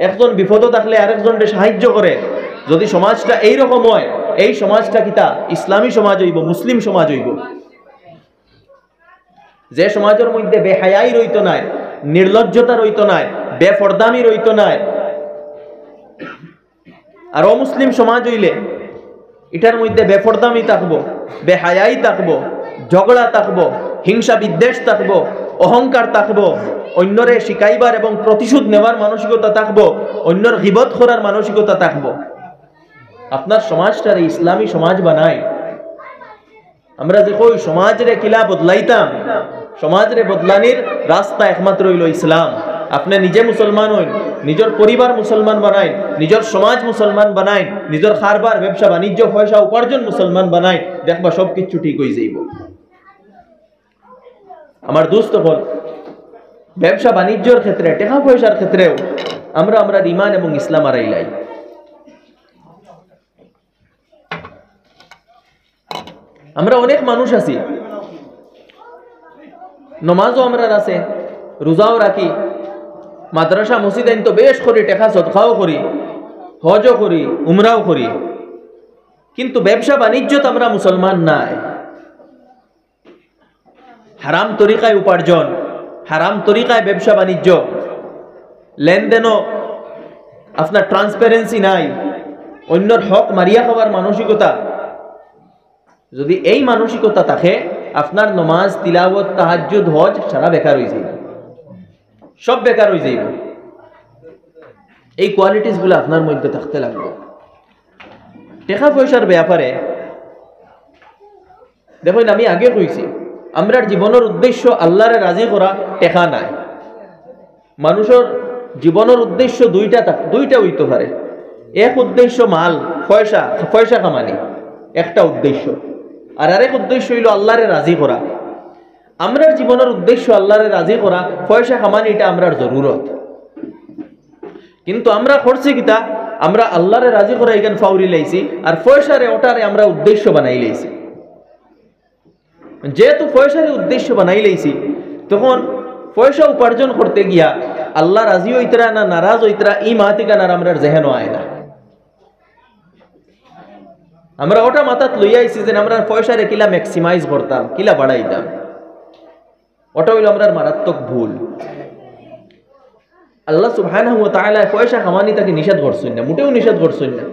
একজন বিপদ থাকলে আরেকজনকে সাহায্য করে, যদি সমাজটা এইরকম হয়, এই সমাজটা কিতা ইসলামী সমাজ হইব, মুসলিম সমাজ হইব। যে সমাজের মধ্যে বেহায়াই রইতো নাই, নির্লজ্জতা রইতো নাই, বেফরদামি রইতো নাই, আর অমুসলিম সমাজ হইলে এটার মধ্যে বেফরদামি থাকবো, বেহায়াই থাকবো, ঝগড়া থাকবো, হিংসা বিদ্বেষ থাকবো, অহংকার থাকবো, অন্যরে শিকাইবার এবং প্রতিশোধ নেওয়ার মানসিকতা থাকবো, অন্যর গীবত করার মানসিকতা থাকবো। আপনার সমাজটারে ইসলামী সমাজ বানাই। আমরা যে কই সমাজরে কিলা বদলাইতাম, সমাজরে বদলানির রাস্তা একমাত্র হইল ইসলাম। আপনি নিজে মুসলমান হইন, নিজের পরিবার মুসলমান বানাই, নিজের সমাজ মুসলমান বানাই, নিজের কারবার ব্যবসা বাণিজ্য পয়সা উপার্জন মুসলমান বানাই, দেখবা সবকিছু ঠিক হয়ে যাইব। আমার দোস্ত বল, ব্যবসা বাণিজ্যের ক্ষেত্রে, টাকা পয়সার ক্ষেত্রেও আমরা ঈমান এবং ইসলাম হারাইলাই। আমরা অনেক মানুষ আছি, নমাজও আমরা আছে, রোজাও রাখি, মাদ্রাসা মসজিদ আইন তো বেশ করি, টাকা সদকাও করি, হজও করি, উমরাও করি, কিন্তু ব্যবসা বাণিজ্য তো আমরা মুসলমান নাই। হারাম তরিকায় উপার্জন, হারাম তরিকায় ব্যবসা বাণিজ্য, লেনদেনও আপনার ট্রান্সপারেন্সি নাই, অন্যর হক মারিয়া খাবার মানসিকতা। যদি এই মানসিকতা থাকে, আপনার নমাজ, তিলাওয়াত, তাহাজ্জুদ, হজ সারা বেকার হয়ে যাইব, সব বেকার হয়ে যাইব। এই কোয়ালিটিস গুলো আপনার মধ্যে থাকতে লাগবে। টাকা পয়সার ব্যাপারে দেখুন, আমি আগে কইছি আমরার জীবনের উদ্দেশ্য আল্লাহরে রাজি করা, টাকা নাই। মানুষের জীবনের উদ্দেশ্য দুইটা হইতে পারে। এক উদ্দেশ্য মাল পয়সা কামানি, একটা উদ্দেশ্য, আর আরেক উদ্দেশ্য হইল আল্লাহরে রাজি করা। আমরার জীবনের উদ্দেশ্য আল্লাহরে রাজি করা, পয়সা কামানি এটা আমরার জরুরত। কিন্তু আমরা করছি কিতা, আমরা আল্লাহরে রাজি করা এখানে ফাউরি লাইছি, আর পয়সারে ওটারে আমরা উদ্দেশ্য বানাই লাইছি। যেহেতু পয়সারে উদ্দেশ্য বানাই লাইছি, তখন পয়সা উপার্জন করতে গিয়া আল্লাহ রাজি হইতরা না নারাজ হইতরা, ই মাতিকানার আমরা জেহেনও আয় না। আমরা ওটা মাথাত লইয়া আইছি যে আমরা পয়সারে কিলা ম্যাক্সিমাইজ করতাম, কিলা বাড়াইতাম, ওটা হইল আমরা মারাত্মক ভুল। আল্লাহ সুবহানাহু ওয়া তাআলা পয়সা কামানি তাকে নিষেধ করছেন না, মোটেও নিষেধ করছেন না।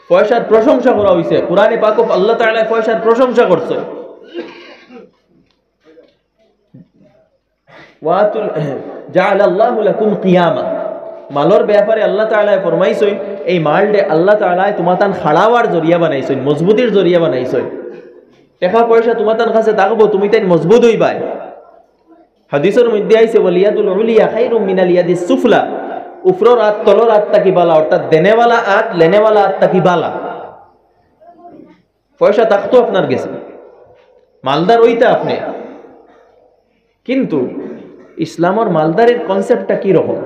পয়সার প্রশংসা করা হইছে, কোরআনে পাক আল্লাহ তাআলা পয়সার প্রশংসা করছেন। ওয়াতুল জাআলাল্লাহু লাকুম কিয়ামা, মালর ব্যাপারে আল্লাহ তাআলা ফরমাইছেন, এই মালডে আল্লাহ তাআলা তোমাতান খাড়াওয়ার জরিয়া বানাইছেন, মজবুতির জরিয়া বানাইছেন। টাকা পয়সা তোমাতান কাছে থাকবো, তুমি তাই মজবুত হইবাই। হাদিসের মধ্যে আইছে, ওয়ালিয়াদুল উলিয়া খায়রুম মিনাল ইয়াদিস সুফলা, উপরের হাত তলর হাত তাকি বালা, অর্থাৎ দেনেওয়ালা হাত লেনেওয়ালা হাত তাকি বালা। পয়সা থাকতো আপনার গেছে, মালদার হইতা আপনি, কিন্তু ইসলামের মালদারের কনসেপ্টটা কি রকম?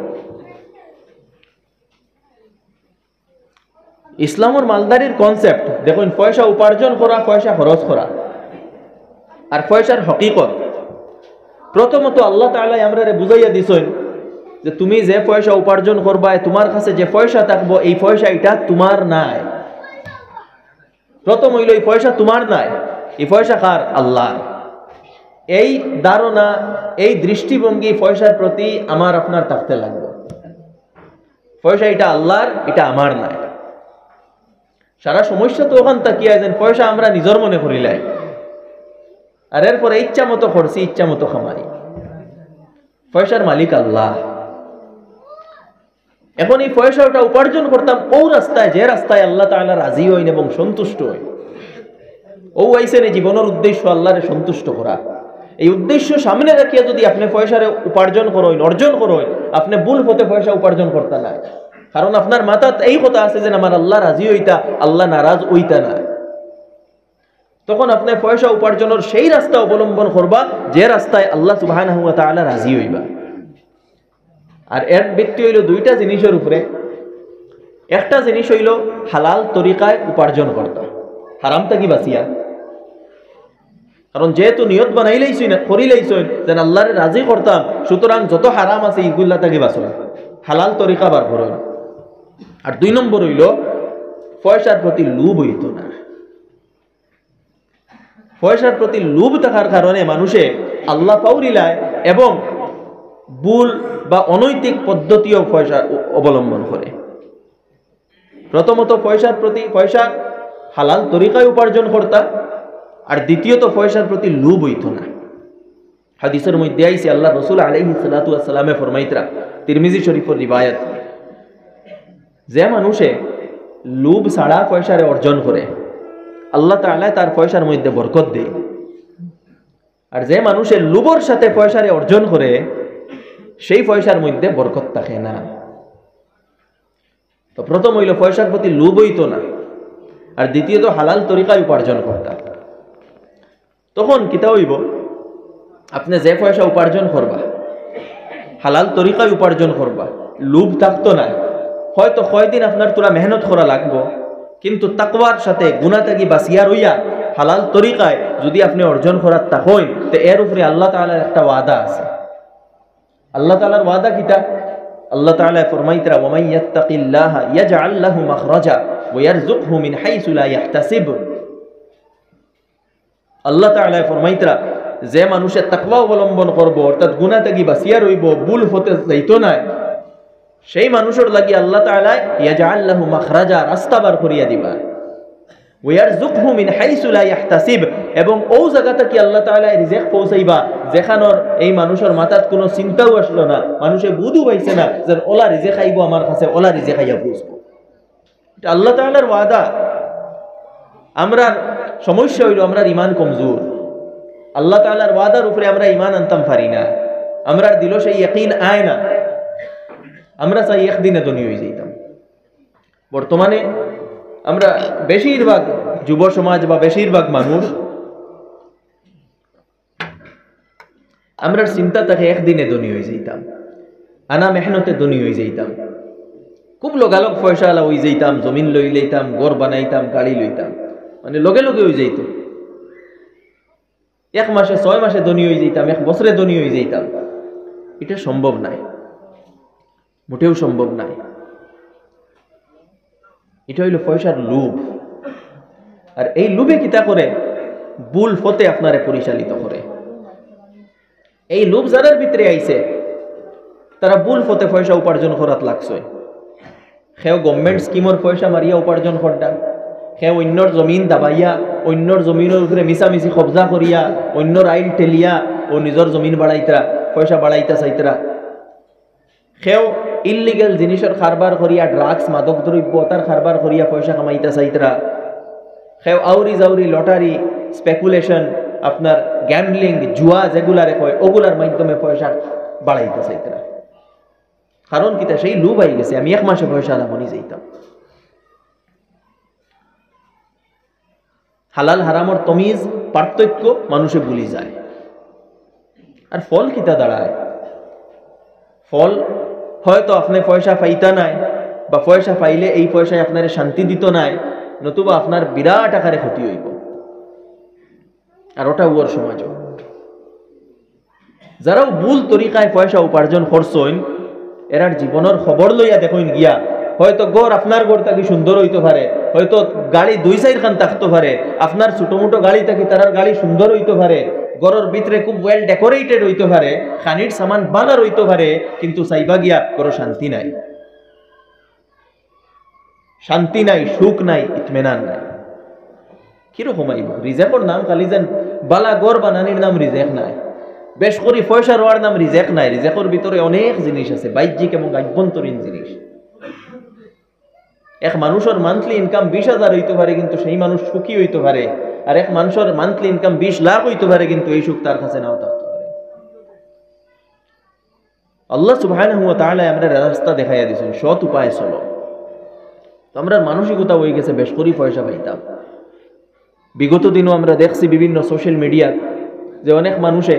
ইসলামের মালদারির কনসেপ্ট দেখুন, পয়সা উপার্জন করা, পয়সা খরচ করা, আর পয়সার হকিকত। প্রথমত আল্লাহ তাআলা আমরা বুঝাইয়া দিছেন যে তুমি যে পয়সা উপার্জন করবা, তোমার কাছে যে পয়সা থাকবো, এই পয়সা এটা তোমার নাই। প্রথম হইল এই পয়সা তোমার নাই, এই পয়সা কার? আল্লাহ। এই ধারণা, এই দৃষ্টিভঙ্গি পয়সার প্রতি আমার আপনার থাকতে লাগবে। পয়সা এটা আল্লাহর, এটা আমার নাই। সারা সমস্যা তো ওখান তাকিয়ে যেন পয়সা আমরা নিজের মনে করিলাই, আর এরপরে ইচ্ছা মতো খরচি, ইচ্ছা মতো খামারি। পয়সার মালিক আল্লাহ। এখন এই পয়সাটা উপার্জন করতাম ও রাস্তায়, যে রাস্তায় আল্লাহ তাআলা রাজি হইন এবং সন্তুষ্ট হইন। ও আইসেন এই জীবনের উদ্দেশ্য আল্লাহরে সন্তুষ্ট করা। এই উদ্দেশ্য সামনে রাখিয়া যদি আপনি পয়সারে উপার্জন করেন, অর্জন করেন, আপনি ভুল পথে পয়সা উপার্জন করতে না। কারণ আপনার মাথাত এই কথা আছে যে আমার আল্লাহ রাজি হইতা, আল্লাহ নারাজ হইতা না। তখন আপনি পয়সা উপার্জনের সেই রাস্তা অবলম্বন করবা যে রাস্তায় আল্লাহ সুবহানাহু ওয়া তাআলা রাজি হইবা। আর এর ভিত্তি হইল দুইটা জিনিসের উপরে। একটা জিনিস হইল হালাল তরিকায় উপার্জন করতা, হারামটা কি বাঁচিয়া। কারণ যেহেতু নিয়ত বানাইলেইছই না, করিলেইছই যেন আল্লাহরে রাজি করতাম, সুতরাং যত হারাম আছে ইগুল্লা তাকে বাঁচো, হালাল তরিকা বার করো। আর দুই নম্বর হইল পয়সার প্রতি লোভ হইত না। পয়সার প্রতি লোভ থাকার কারণে মানুষে আল্লাহ পাউরিলায় এবং ভুল বা অনৈতিক পদ্ধতিও পয়সা অবলম্বন করে। প্রথমত পয়সার প্রতি, পয়সা হালাল তরিকায় উপার্জন করতা, আর দ্বিতীয়ত পয়সার প্রতি লোভ হইত না। হাদিসের মধ্যে আইছে আল্লাহ রাসূল আলাইহিস সালাতু ওয়াস সালামে ফরমাইতরা, তিরমিজি শরীফের রিওয়ায়াত, যে মানুষে লোভ ছাড়া পয়সারে অর্জন করে আল্লাহ তাআলা তার পয়সার মধ্যে বরকত দেয়। আর যে মানুষের লোভের সাথে পয়সারে অর্জন করে সেই পয়সার মধ্যে বরকত থাকে না। তো প্রথম হইল পয়সার প্রতি লোভ হইত না, আর দ্বিতীয়ত হালাল তরিকায় উপার্জন করতা। তখন কিতা হইব, আপনি যে পয়সা উপার্জন করবা হালাল তরিকায় উপার্জন করবা, লোভ থাকতো না। হয়তো কয়দিন আপনার তোরা মেহনত করা লাগবো, কিন্তু তাকওয়ার সাথে গুনাহ থেকে বাঁচিয়া রইয়া হালাল তরিকায় যদি আপনি অর্জন করার তাকইন, তো এর উপরে আল্লাহ তাআলার একটা ওয়াদা আছে। আল্লাহ তাআলার ওয়াদা কিতা? আল্লাহ তাআলা ফরমাইতরা, ওয়া মান ইয়াত্তাকিল্লাহা ইয়াজআল লাহু মাখরাজা ওয়া ইয়ারযুকহু মিন হাইসু লা ইয়াহতাসিব। আল্লাহ তাআলা ফরমাইতরা, যে মানুষের তাকওয়া অবলম্বন করব, অর্থাৎ গুনাহ থেকে বাঁচিয়া রইব, ভুল হতে যাইতো না, সেই মানুষের লাগি আল্লাহ তাআলা ইয়াজআল লাহু মাখরাজা, রাস্তা বার করিয়া দিবা। ওয়া ইয়ারযুকহু মিন হাইসু লা ইয়াহতাসিব, এবং ও জায়গাটা কি আল্লাহ তাআলা রিজিক পৌঁছাইবা যেখানোর এই মানুষের মাথাত কোনো চিন্তাও আসলো না, মানুষে বুঝও পাইছে না যে ওলা রিজিক খাইব আমার কাছে, ওলা রিজিক খাইয়া বুঝবো। এটা আল্লাহ তাআলার ওয়াদা। আমরা সমস্যা হইল আমরা ঈমান কমজোর, আল্লাহ তাআলার ওয়াদার উপরে আমরা ঈমান আনতাম পারি না, আমরা দিল সেই ইয়াকিন আয় না। আমরা চাই একদিনে ধনী হয়ে যাইতাম। বর্তমানে আমরা বেশিরভাগ যুব সমাজ বা বেশিরভাগ মানুষ, আমরা চিন্তা থাকে একদিনে ধনী হয়ে যাইতাম, আনা মেহনতে ধনী হয়ে যাইতাম, খুব লগালগ পয়সা আলা হয়ে যাইতাম, জমিন লই লইতাম, ঘর বানাইতাম, গাড়ি লইতাম, মানে লগে লগে হয়ে যাইত। 1 মাসে 6 মাসে ধনী হয়ে যাইতাম, 1 বছরে ধনী হয়ে যাইতাম। এটা সম্ভব নাই, মোটেও সম্ভব নাই। এটা হইল পয়সার লোভ। আর এই লোভে কিতা করে? ভুল পথে আপনারে পরিচালিত করে। এই লোভ যাদের ভিতরে আইছে তারা ভুল পথে পয়সা উপার্জন করাত লাগছে। সেও গভর্নমেন্ট স্কিমর পয়সা মারিয়া উপার্জন করডা, সেও অন্যর জমিন দাবাইয়া, অন্যর জমিনের উপরে মিছামিছি কবজা করিয়া, অন্যর আইন ঠেলিয়া ও নিজের জমিন বাড়াইতরা, পয়সা বাড়াইতা চাইতরা। সেও ইলিগাল জিনিসের কারবার করিয়া, ড্রাগস মাদক দ্রব্য তার কারবার করিয়া পয়সা কামাইতা চাইতরা। সেও আউরি জাউরি, লটারি, স্পেকুলেশন, আপনার গ্যাম্বলিং, জুয়া যেগুলারে কয়, ওগুলার মাধ্যমে পয়সা বাড়াইতে চাইতরা। কারণ কিতা? সেই লোভ আই গেছে, আমি 1 মাসে পয়সা আলামনি যাইতাম। হালাল হারামর তমিজ পার্থক্য মানুষে ভুলি যায়। আর ফল কিতা দাঁড়ায়? ফল হয়তো আপনি পয়সা পাইতা নাই, বা পয়সা পাইলে এই পয়সায় আপনার শান্তি দিত নাই, নতুবা আপনার বিরাট আকারে ক্ষতি হইব। আর ওটা ওর সমাজ যারাও ভুল তরিকায় পয়সা উপার্জন করছেন এরার জীবনের খবর লইয়া দেখুন গিয়া, হয়তো গড় আপনার গড় থাকি সুন্দর হইতে পারে, হয়তো গাড়ি 2-4 খান থাকতে পারে, আপনার ছোট মোটো গাড়ি থাকি তার গাড়ি সুন্দর হইতে পারে, গড়ের ভিতরে খুব ওয়েল ডেকোরেটেড হইতে পারে, খানির সামান বানার হইতে পারে, কিন্তু সাইবা গিয়া কোনো শান্তি নাই, শান্তি নাই, সুখ নাই, ইতমেনান নাই। কিরকম আইব? রিজেকর নাম খালি যেন বালা গড় বানানির নাম রিজেক নাই, বেশ করি পয়সা রোয়ার নাম রিজেক নাই। রিজেকর ভিতরে অনেক জিনিস আছে, বাহ্যিক এবং আভ্যন্তরীণ জিনিস। এক মানুষের মান্থলি ইনকাম 20,000 হইতে পারে, কিন্তু সেই মানুষ সুখী হইতে পারে, আর এক মানুষের মান্থলি ইনকাম 20 লাখ হইতে পারে, কিন্তু এই সুখ তার কাছে নাও থাকতে পারে। আল্লাহ সুবহানাহু ওয়া তাআলা আমরা রাস্তা দেখাইয়া দিয়েছেন, সৎ উপায় চলো। তো আমরা মানসিকতা হয়ে গেছে বেশ করি পয়সা পাইতাম। বিগত দিনও আমরা দেখছি বিভিন্ন সোশ্যাল মিডিয়া যে অনেক মানুষে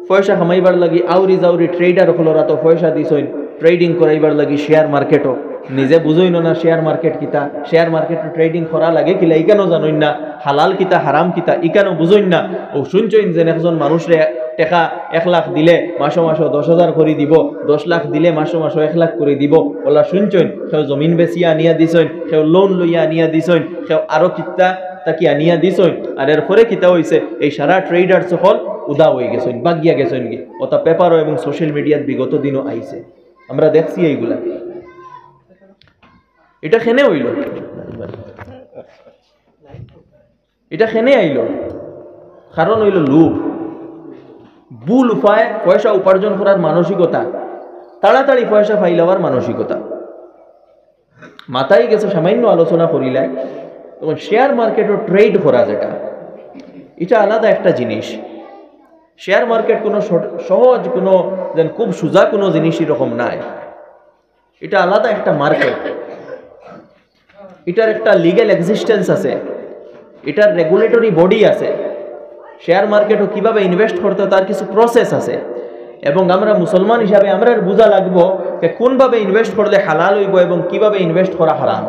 পয়সা কামাইবার লাগি আউরি জাউরি ট্রেডার হলরা তো পয়সা দিছেন ট্রেডিং করাইবার লাগি শেয়ার মার্কেটও, নিজে বুঝইন না শেয়ার মার্কেট কিতা, শেয়ার মার্কেটে ট্রেডিং করা লাগে কিলা ইকানো জানইন না, হালাল কিতা হারাম কিতা ইকানো বুঝইন না। ও শুনছইন যে একজন মানুষরে টাকা 1 লাখ দিলে মাসো মাসো 10,000 করে দিব, 10 লাখ দিলে মাসো মাসো 1 লাখ করে দিব, ওলা শুনছইন। কেউ জমিন বেচিয়া আনিয়া দিছইন, কেউ লোন লইয়া আনিয়া দিছইন, কেউ আরো কিতা তাকি আনিয়া দিছইন। আর এরপরে কিতা হইছে, এই সারা ট্রেডার সকল উদা হয়ে গেছেন, বাগিয়া গেছেন কি, ওটা পেপারও এবং সোশ্যাল মিডিয়াত বিগত দিনও আইছে, আমরা দেখছি এইগুলা। এটা খেনে হইল, এটা খেনে আইল, কারণ হইল লোভ, ভুল উপায় পয়সা উপার্জন করার মানসিকতা, তাড়াতাড়ি পয়সা ফাইলাবার মানসিকতা মাথায় গেছে। সামান্য আলোচনা করিলাই তখন শেয়ার মার্কেটও ট্রেড করা যেটা, এটা আলাদা একটা জিনিস। শেয়ার মার্কেট কোনো সহজ কোনো যেন খুব সোজা কোনো জিনিস এরকম নাই, এটা আলাদা একটা মার্কেট, এটার একটা লিগ্যাল এক্সিস্টেন্স আছে, এটার রেগুলেটরি বডি আছে। শেয়ার মার্কেটও কিভাবে ইনভেস্ট করতে তার কিছু প্রসেস আছে, এবং আমরা মুসলমান হিসাবে আমরা বোঝা লাগবো যে কোনভাবে ইনভেস্ট করলে হালাল হইব এবং কিভাবে ইনভেস্ট করা হারাম।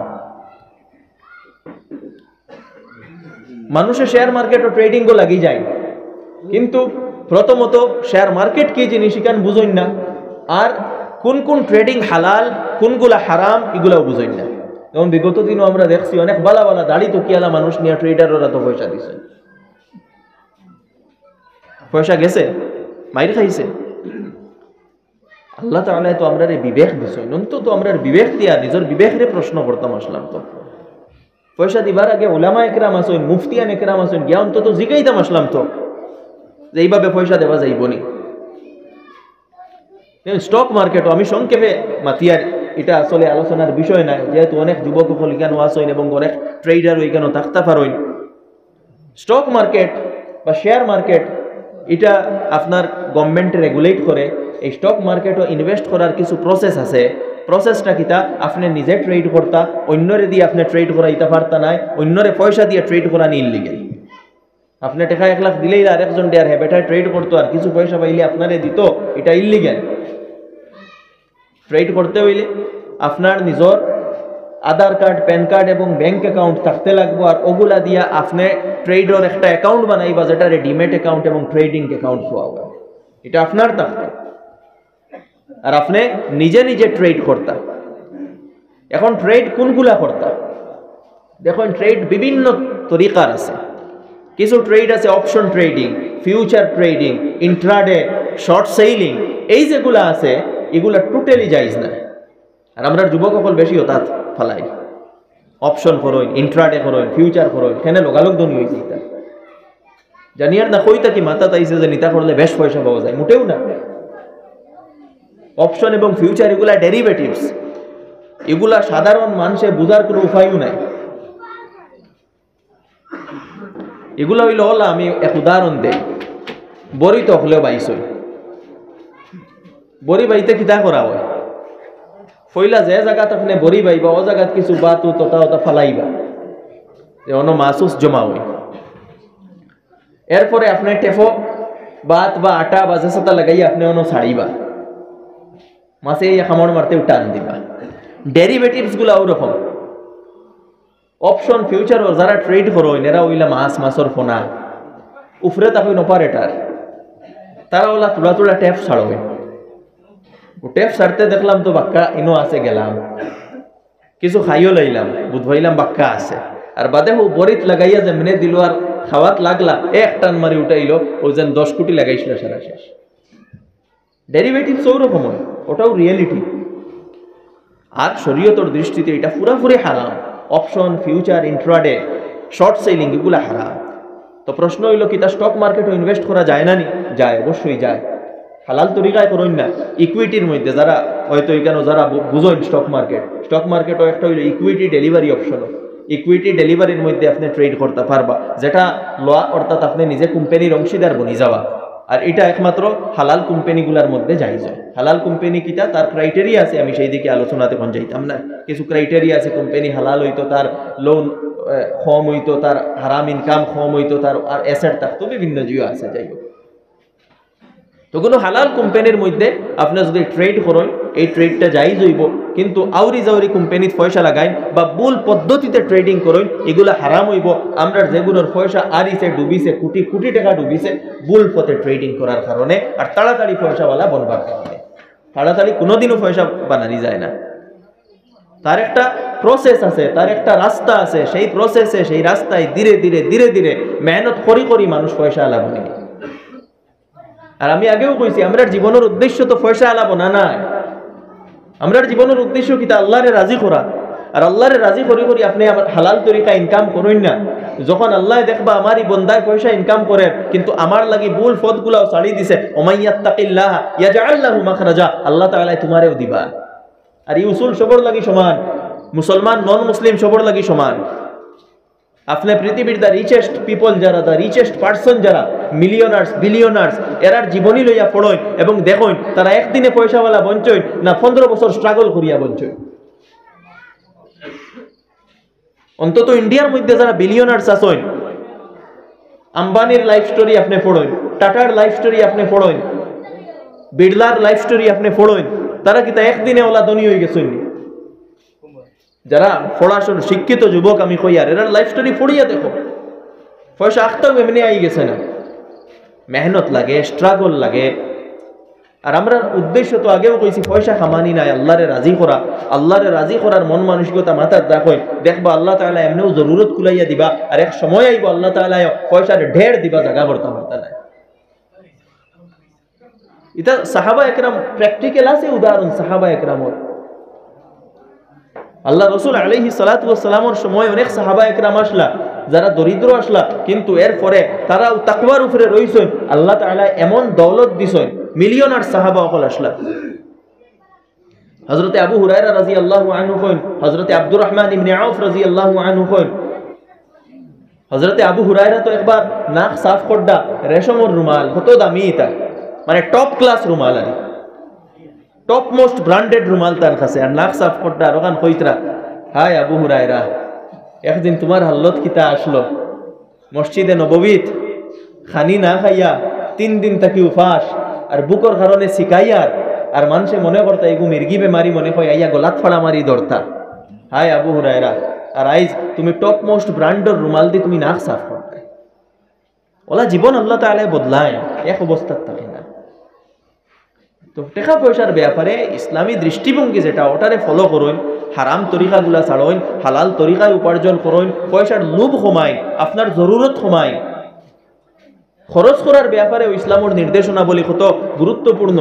মানুষের শেয়ার মার্কেটও ট্রেডিংও লাগি যায়, কিন্তু প্রথমত শেয়ার মার্কেট কি জিনিস এখানে বুঝইন না, আর কোন কোন ট্রেডিং হালাল কোনগুলা হারাম এগুলাও বুঝইন না। যেমন বিগত দিনও আমরা দেখছি অনেক বালা বালা দাড়ি তো কিয়ালা মানুষ নিয়ে ট্রেডাররা তো পয়সা দিছে, পয়সা গেছে, মাইর খাইছে। আল্লাহ তাআলা তো আমরা বিবেক দিছে, অন্তত আমরা বিবেক দিয়া নিজের বিবেকরে প্রশ্ন করতাম আসলাম। তো পয়সা দিবার আগে উলামা একরাম আসেন, মুফতিয়ান একরাম আসেন, গিয়া অন্তত জিগাইতাম আসলাম তো যে এইভাবে পয়সা দেওয়া যাইবনি। স্টক মার্কেটও আমি সংক্ষেপে মাতিয়ার, এটা আসলে আলোচনার বিষয় নাই, যেহেতু অনেক যুবক এখানেও আসেন এবং অনেক ট্রেডার ওইখানেও থাকতে পারেন। স্টক মার্কেট বা শেয়ার মার্কেট এটা আপনার গভর্নমেন্ট রেগুলেট করে। এই স্টক মার্কেটও ইনভেস্ট করার কিছু প্রসেস আছে, প্রসেসটা কিতা, আপনি নিজে ট্রেড করতা, অন্যরে দিয়ে আপনি ট্রেড করাইতে পারতা নাই, অন্যরে পয়সা দিয়ে ট্রেড করা ইল্লিগেল। আপনি টাকা 1 লাখ দিলেই আর একজন ডেয়ার হেবেটায় ট্রেড করতো আর কিছু পয়সা পাইলে আপনারে দিত, এটা ইল্লিগেল। ট্রেড করতে হইলে আপনার নিজের আধার কার্ড, প্যান কার্ড এবং ব্যাংক অ্যাকাউন্ট থাকতে লাগবো, আর ওগুলা দিয়া আপনি ট্রেডর একটা অ্যাকাউন্ট বানাইবা যেটা ডিমেট অ্যাকাউন্ট এবং ট্রেডিং অ্যাকাউন্ট হওয়া, এটা আপনার থাকতো, আর আপনি নিজে নিজে ট্রেড করতা। এখন ট্রেড কোনগুলা করতা দেখুন, ট্রেড বিভিন্ন তরিকার আছে। কিছু ট্রেড আছে option trading, future trading, intraday, short selling, এই যেগুলো আছে এগুলা টোটালি জায়েজ না। আর আমরা যুবক সকল বেশি হঠাৎ ফালাই, অপশন করইন, ইন্ট্রাডে করইন, ফিউচার করইন, কেন লোকালোক ধনী হয়েছে এটা জানিয়ার না, কইতা কি মাথা তাইছে যে নিতা করলে বেশ পয়সা পাওয়া যায়, মোটেও না। অপশন এবং ফিউচার এগুলা ডেরিভেটিভস, এগুলা সাধারণ মানুষের বুঝার কোনো উপায়ও নাই। এগুলো হইল হল, আমি এক উদাহরণ দেই, বড়ি তো হলেও বাইছই, বড়ি বাইতে কিতা করা হয়, ফইলা যে জায়গাত আপনি বড়ি বাইবা ও জায়গাত কিছু বাতু তথা ওটা ফালাইবা, যে অন্য মাসুস জমা হয়। এরপরে আপনি টেফো বাত বা আটা বা জেসাতা লাগাই আপনি অন্য ছাড়িবা, মাছে এই খামড় মারতে টান দিবা। ডেরিভেটিভসগুলো ওরকম। অপশন ফিউচার যারা ট্রেড করেন এরা ওইলা মাছর ফোনা উফরে তখন অপারেটার, তারা ওলা তুলা তুলা ট্যাপ ছাড়বে। ট্যাপ ছাড়তে দেখলাম তো বাক্কা ইনো আছে, গেলাম কিছু খাইও লাইলাম, বুধ ভাইলাম বাক্কা আছে, আর বাদে ও বরিত লাগাইয়া যেমনে দিল আর খাওয়াত লাগলা এক টান মারি উঠাইলো, ও যেন 10 কোটি লাগাইছিল সারা শেষ। ডেরিভেটিভ ওরকম হয়, ওটাও রিয়েলিটি। আর শরীয়তের দৃষ্টিতে এটা পুরাপুরি হারাম। Option future intraday short selling এগুলা হারাম। তো প্রশ্ন হইল কি তা স্টক মার্কেটে ইনভেস্ট করা যায় না? নি যায়, অবশ্যই যায়। হালাল তরিকায় করুন না। ইকুইটির মধ্যে যারা হয়তো এখানে যারা বুঝেন স্টক মার্কেটও একটা হইল ইকুইটি ডেলিভারি অপশন। ইকুইটি ডেলিভারির মধ্যে আপনি ট্রেড করতে পারবা, যেটা ল অর্থাৎ আপনি নিজে কোম্পানির অংশীদার বনি যাওয়া। আর এটা একমাত্র হালাল কোম্পানিগুলোর মধ্যে যাইজ। হালাল কোম্পানি কিটা তার ক্রাইটেরিয়া আছে, আমি সেই দিকে আলোচনাতে কোন যাইতাম না। কিছু ক্রাইটেরিয়া আছে, কোম্পানি হালাল হইতো, তার লোন কম হইতো, তার হারাম ইনকাম কম হইতো, তার আর অ্যাসেট থাকতো, বিভিন্ন জিও আছে। যাই হোক, তো কোনো হালাল কোম্পানির মধ্যে আপনি যদি ট্রেড করেন এই ট্রেডটা যাইজ হইব, কিন্তু আউরি জাউরি কোম্পানির পয়সা লাগাইন বা ভুল পদ্ধতিতে ট্রেডিং করেন এগুলো হারাম হইব। আমরা যেগুলোর পয়সা আরিছে ডুবিছে, কোটি কোটি টাকা ডুবিছে ভুল পথে ট্রেডিং করার কারণে, আর তাড়াতাড়ি পয়সাওয়ালা বনবার কারণে। তাড়াতাড়ি কোনোদিনও পয়সা বানানি যায় না, তার একটা প্রসেস আছে, তার একটা রাস্তা আছে। সেই প্রসেসে সেই রাস্তায় ধীরে ধীরে ধীরে ধীরে মেহনত করি মানুষ পয়সা আলা বনে। আর আমি আগেও কইছি, আমরা জীবনের উদ্দেশ্য তো পয়সা আলা বনা নাই। আমরা জীবনের উদ্দেশ্য কি? তা আল্লাহরে রাজি করা। আর আল্লাহরে রাজি করি আপনি আমার হালাল তরিকা ইনকাম করেন না, যখন আল্লাহ দেখবা আমারই বন্দায় পয়সা ইনকাম করে কিন্তু আমার লাগি ভুল পথগুলাও ছাড়ি দিছে, ওমাইয়াত্তাকিল্লাহ ইয়াজআল লাহু মাখরাজা, আল্লাহ তাআলা তোমারেও দিবা। আর এই উসুল সবর লাগি সমান, মুসলমান নন মুসলিম সবর লাগি সমান। আপনি পৃথিবীর দ্য রিচেস্ট পিপল যারা, দ্য রিচেস্ট পার্সন যারা, মিলিয়নার্স বিলিয়নার্স, এরার জীবনী লইয়া পড়েন এবং দেখুন তারা একদিনে পয়সাওয়ালা বঞ্চন না 15 বছর স্ট্রাগল করিয়া বঞ্চন। অন্তত ইন্ডিয়ার মধ্যে যারা বিলিয়নার্স আছেন, আম্বানির লাইফ স্টোরি আপনি পড়েন, টাটার লাইফ স্টোরি আপনি পড়েন, বিড়লার লাইফ স্টোরি আপনি পড়েন, তারা কি তা একদিনে ওলা ধনী হয়ে গেছেন? যারা পড়াশোনা শিক্ষিত যুবক আমি কই, আর এরার লাইফ স্টোরি পড়িয়া দেখো, পয়সা আখতাও এমনি আই গেছে না, মেহনত লাগে, স্ট্রাগল লাগে। আর আমরা উদ্দেশ্য তো আগেও কইছি পয়সা কামানি নাই, আল্লাহরে রাজি করা। আল্লাহরে রাজি করার মন মানসিকতা মাথায় রাখেন, দেখবা আল্লাহ তাআলা এমনিও জরুরত কুলাইয়া দিবা, আর এক সময় আইব আল্লাহ তাআলা পয়সার ঢের দিবা, জায়গা করতে পারতা না। এটা সাহাবা একরাম প্র্যাকটিক্যাল আছে উদাহরণ। সাহাবা একরামর আল্লাহ রসুল আলাইহিস সালাতু ওয়াস সালামের সময় অনেক সাহাবা একরাম আসলা যারা দরিদ্র আসলা, কিন্তু এরপরে তারাও তাকওয়ার উপরে রইছেন। আল্লাহ তাআলা এমন দৌলত দিছেন, মিলিয়নার সাহাবা অকল আসলা। হযরতে আবু হুরায়রা রাদিয়াল্লাহু আনহু কইন, হযরতে আব্দুর রহমান ইবনে আউফ রাদিয়াল্লাহু আনহু কইন, হযরতে আবু হুরায়রা তো একবার নাক সাফ করডা রেশমের রুমাল, কত দামি এটা, মানে টপ ক্লাস রুমাল, আর টপ মোস্ট ব্র্যান্ডেড রুমাল তার কাছে, আর নাক সাফ করডা। আর ওখান কইতরা, হাই আবু হুরায়রা, একদিন তোমার হাল্লত কিতা আসলো, মসজিদে নববীত খানি না খাইয়া 3 দিন থাকি উপাস, আর বুকর কারণে শিকাইয়ার, আর মানুষে মনে করতা এগু মির্গি বেমারি মনে হয়, আইয়া গলাত ফাড়া মারি দরতা। হাই আবু হুরায়রা, আর আইজ তুমি টপ মোস্ট ব্র্যান্ডের রুমাল দিয়ে তুমি নাক সাফ করতে। ওলা জীবন আল্লাহ তাআলা বদলায়, এক অবস্থার থাকে না। তো টাকা পয়সার ব্যাপারে ইসলামী দৃষ্টিভঙ্গি যেটা, ওটারে ফলো করুন, হারাম তরিকাগুলা ছাড়ুন, হালাল তরিকায় উপার্জন করুন, পয়সার লোভ কমাই, আপনার জরুরত কমাই। খরচ করার ব্যাপারে ইসলামের নির্দেশনা বলি কত গুরুত্বপূর্ণ।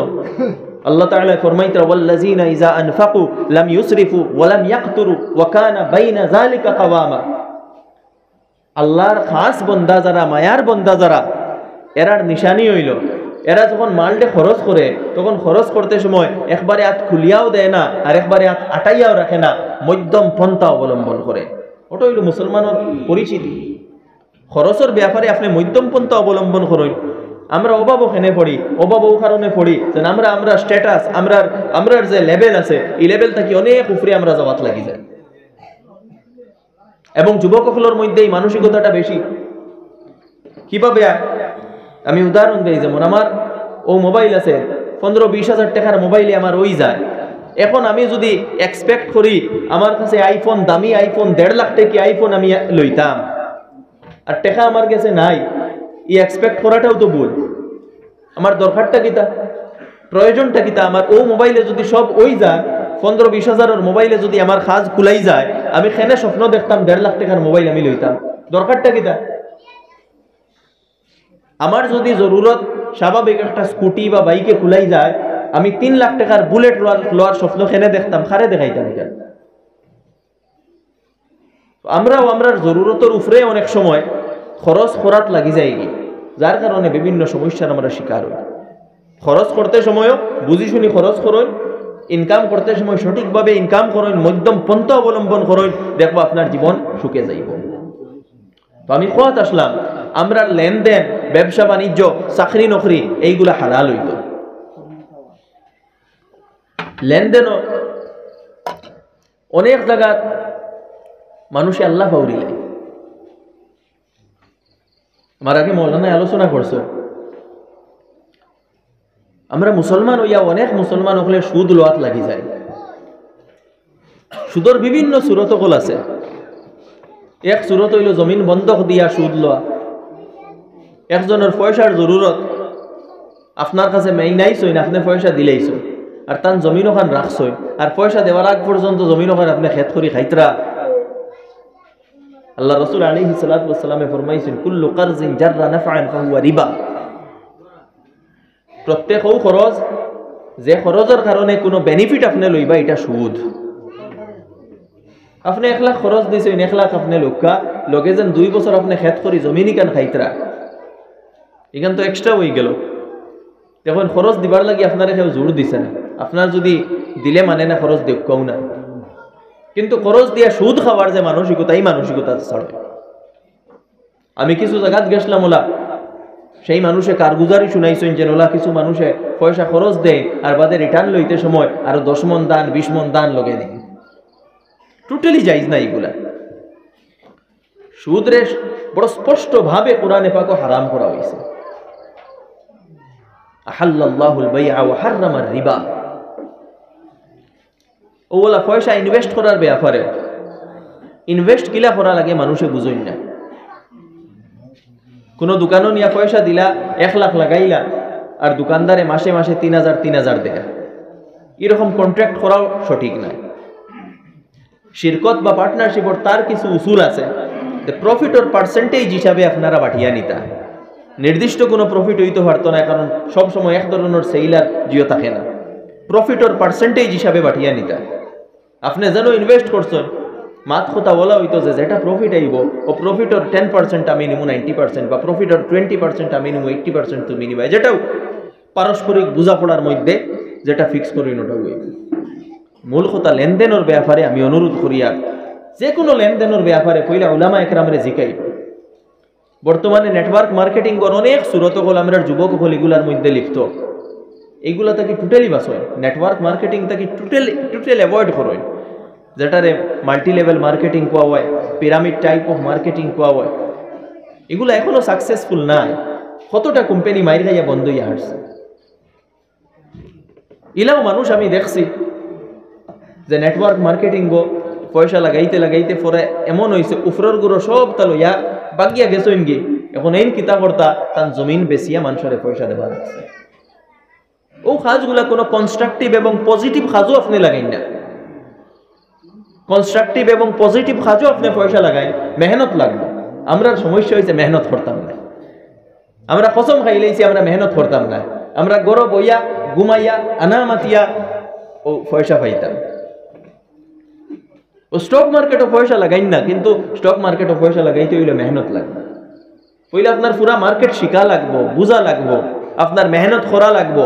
আল্লাহ তাআলা ফরমাইতে, ওয়াল্লাযিনা ইযা আনফাকু লাম ইউসরিফু ওয়া লাম ইয়াকতুরু ওয়া কানা বাইনা যালিকা কাওয়ামা। আল্লাহর খাস বান্দা যারা, মায়ার বান্দা যারা, এরার নিশানি হইল এরা যখন মালটে খরচ করে তখন খরচ করতে সময় একবারে হাত খুলিয়াও দেয় না, আর একবারে হাত আটাইয়াও রাখে না, মধ্যম পন্থা অবলম্বন করে। ওটা হইল মুসলমানের পরিচিতি। খরচের ব্যাপারে আপনি মধ্যম পন্থা অবলম্বন করুন। আমরা অভাব ওখানে পড়ি, অভাব ও কারণে পড়ি যে আমরা স্ট্যাটাস, আমরার যে লেভেল আছে এই লেভেল থেকে অনেক উপরে আমরা যাওয়াত লাগি যায়। এবং যুবকগুলোর মধ্যে এই মানসিকতাটা বেশি। কিভাবে? আমি উদাহরণ দিই, যেমন আমার ও মোবাইল আছে 15-20 হাজার টাকার মোবাইলে আমার ওই যায়, এখন আমি যদি এক্সপেক্ট করি আমার কাছে আইফোন, দামি আইফোন, 1.5 লাখ টাকা আইফোন আমি লইতাম, আর টাকা আমার কাছে নাই, এই এক্সপেক্ট করাটাও তো ভুল। আমার দরকারটা কিতা, প্রয়োজনটা কিতা? আমার ও মোবাইলে যদি সব ওই যায়, 15-20 হাজারের মোবাইলে যদি আমার খাজ খুলাই যায়, আমি খেনে স্বপ্ন দেখতাম 1.5 লাখ টাকার মোবাইল আমি লইতাম, দরকারটা কিতা? আমার যদি জরুরত স্বাভাবিক একটা স্কুটি বা বাইকে খুলাই যায়, আমি 3 লাখ টাকার বুলেট লোয়ার স্বপ্ন খেনে দেখতাম, খারে দেখাইতাম কেন? আমরাও আমরার জরুরতের উপরে অনেক সময় খরচ খরাত লাগি যায়, যার কারণে বিভিন্ন সমস্যার আমরা শিকার হই। খরচ করতে সময়ও বুঝি শুনি খরচ করুন, ইনকাম করতে সময় সঠিকভাবে ইনকাম করুন, মধ্যম পন্থা অবলম্বন করুন, দেখবো আপনার জীবন সুখে যাইব। তো আমি কোয়াত আসলাম, আমরা লেনদেন, ব্যবসা বাণিজ্য, চাকরি নকরি এইগুলা হালাল হইত। লেনদেনও অনেক জায়গার মানুষে আল্লাহ পাউরিলে। আমার আগে মৌলানায় আলোচনা করছো, আমরা মুসলমান হইয়া অনেক মুসলমান হলে সুদ লোয়াত লাগি যায়। সুদর বিভিন্ন সুরত কল আছে। এক সুরত হইল জমিন বন্ধক দিয়া সুদ লওয়া। একজনের পয়সার জরুরত, আপনার কাছে মেইনাইছই না, আপনি পয়সা দিলেইছ, আর তান জমিন ওখান রাখছই, আর পয়সা দেওয়ার আগ পর্যন্ত জমিন ওখান আপনি খেত করি খাইতরা। আল্লাহ রাসূল আলাইহিস সালাতু ওয়াস সালামে ফরমাইছেন, কুল্লু কারজিন জাররা নাফআন ফাহুয়া রিবা। প্রত্যেক খরচ, যে খরচের কারণে কোনো বেনিফিট আপনি লইবা, এটা সুদ। আপনি 1 লাখ খরচ দিয়েছেন, 1 লাখ আপনি লোকা লগে যেন 2 বছর আপনি খেত করি জমিন ইকান খাইতরা, এখান তো এক্সট্রা হয়ে গেল। দেখুন খরচ দিবার লাগি আপনারা কেউ জোর দিছে না, আপনার যদি দিলে মানে না খরচ দেখুও না, কিন্তু খরচ দিয়া সুদ খাওয়ার যে মানসিকতা, এই মানসিকতা ছাড়ে। আমি কিছু জায়গাত গেছিলাম, ওলা সেই মানুষে কারগুজারি শুনাইছেন যে ওলা কিছু মানুষে পয়সা খরচ দেয় আর বাদে রিটার্ন লইতে সময় আরো 10 মন দান 20 মন দান লগে দেয়। টোটালি জায়েজ না এগুলা। সুদরে বড় স্পষ্ট ভাবে কোরআনে পাক হারাম করা হয়েছে। আহাল্লাল্লাহুল বাইআ ওয়া হাররামার রিবা। ওলা পয়সা ইনভেস্ট করার ব্যাপারে, ইনভেস্ট কিলা করা লাগে মানুষে বুঝই না। কোন দোকানও নিয়ে পয়সা দিলা, 1 লাখ লাগাইলা, আর দোকানদারে মাসে মাসে 3000 দেয়, এরকম কন্ট্রাক্ট করাও সঠিক নয়। শিরকত বা পার্টনারশিপের তার কিছু উসুল আছে, প্রফিট ওর পার্সেন্টেজ হিসাবে আপনারা বাটিয়া নিতা। নির্দিষ্ট কোনো প্রফিট হইতে পারতো না, কারণ সবসময় এক ধরনের সেইলার জিও থাকে না। প্রফিট ওর পার্সেন্টেজ হিসাবে বাটিয়া নিতা। আপনি যেন ইনভেস্ট করছেন, মাত কথা বলা হইতো যে যেটা প্রফিট আইব, ও প্রফিটর 10% আমি নিমু 90%, বা প্রফিটর 20% আমি নিমু 80% তুমি নিবা, যেটাও পারস্পরিক বুঝাপড়ার মধ্যে যেটা ফিক্স করি ওটা হইব। মূল কথা লেনদেনের ব্যাপারে আমি অনুরোধ করি, আর যে কোনো লেনদেনের ব্যাপারে পয়লা উলামা একরামরে জিকাই। বর্তমানে নেটওয়ার্ক মার্কেটিং কর অনেক সুরত হল, আমরা যুবক হল এগুলার মধ্যে লিপ্ত। এইগুলা তাকে টোটালি বাঁচয়, নেটওয়ার্ক মার্কেটিং তাকে টোটাল অ্যাভয়েড করয়, যেটারে মাল্টি লেভেল মার্কেটিং কোয়া হয়, পিরামিড টাইপ অফ মার্কেটিং কোয়া হয়। এগুলো এখনো সাকসেসফুল নাই। কতটা কোম্পানি মাইর খাইয়া বন্ধ হইয়া হারছে। ইলাও মানুষ আমি দেখছি যে নেটওয়ার্ক মার্কেটিং গো পয়সা লাগাইতে লাগাইতে পরে এমন হয়েছে উফরর গুঁড়ো সব তালো ইয়া বাগিয়া গেছেন গিয়ে, এখন এই কিতা কর্তা তার জমিন বেচিয়া মানুষের পয়সা দেওয়া লাগছে। ও কাজগুলা কোনো কনস্ট্রাকটিভ এবং পজিটিভ কাজও আপনি লাগাইন না। কনস্ট্রাকটিভ এবং পজিটিভ কাজও আপনি পয়সা লাগাইন, মেহনত লাগবে। আমরা সমস্যা হয়েছে মেহনত করতাম না, আমরা কসম খাইলেছি আমরা মেহনত করতাম না, আমরা গরব হইয়া ঘুমাইয়া আনামাতিয়া ও পয়সা পাইতাম। ও স্টক মার্কেটও পয়সা লাগাইন না, কিন্তু স্টক মার্কেটও পয়সা লাগাইতে হইলে মেহনত লাগবে। পইলে আপনার পুরা মার্কেট শিখা লাগবো, বুঝা লাগবো, আপনার মেহনত করা লাগবো,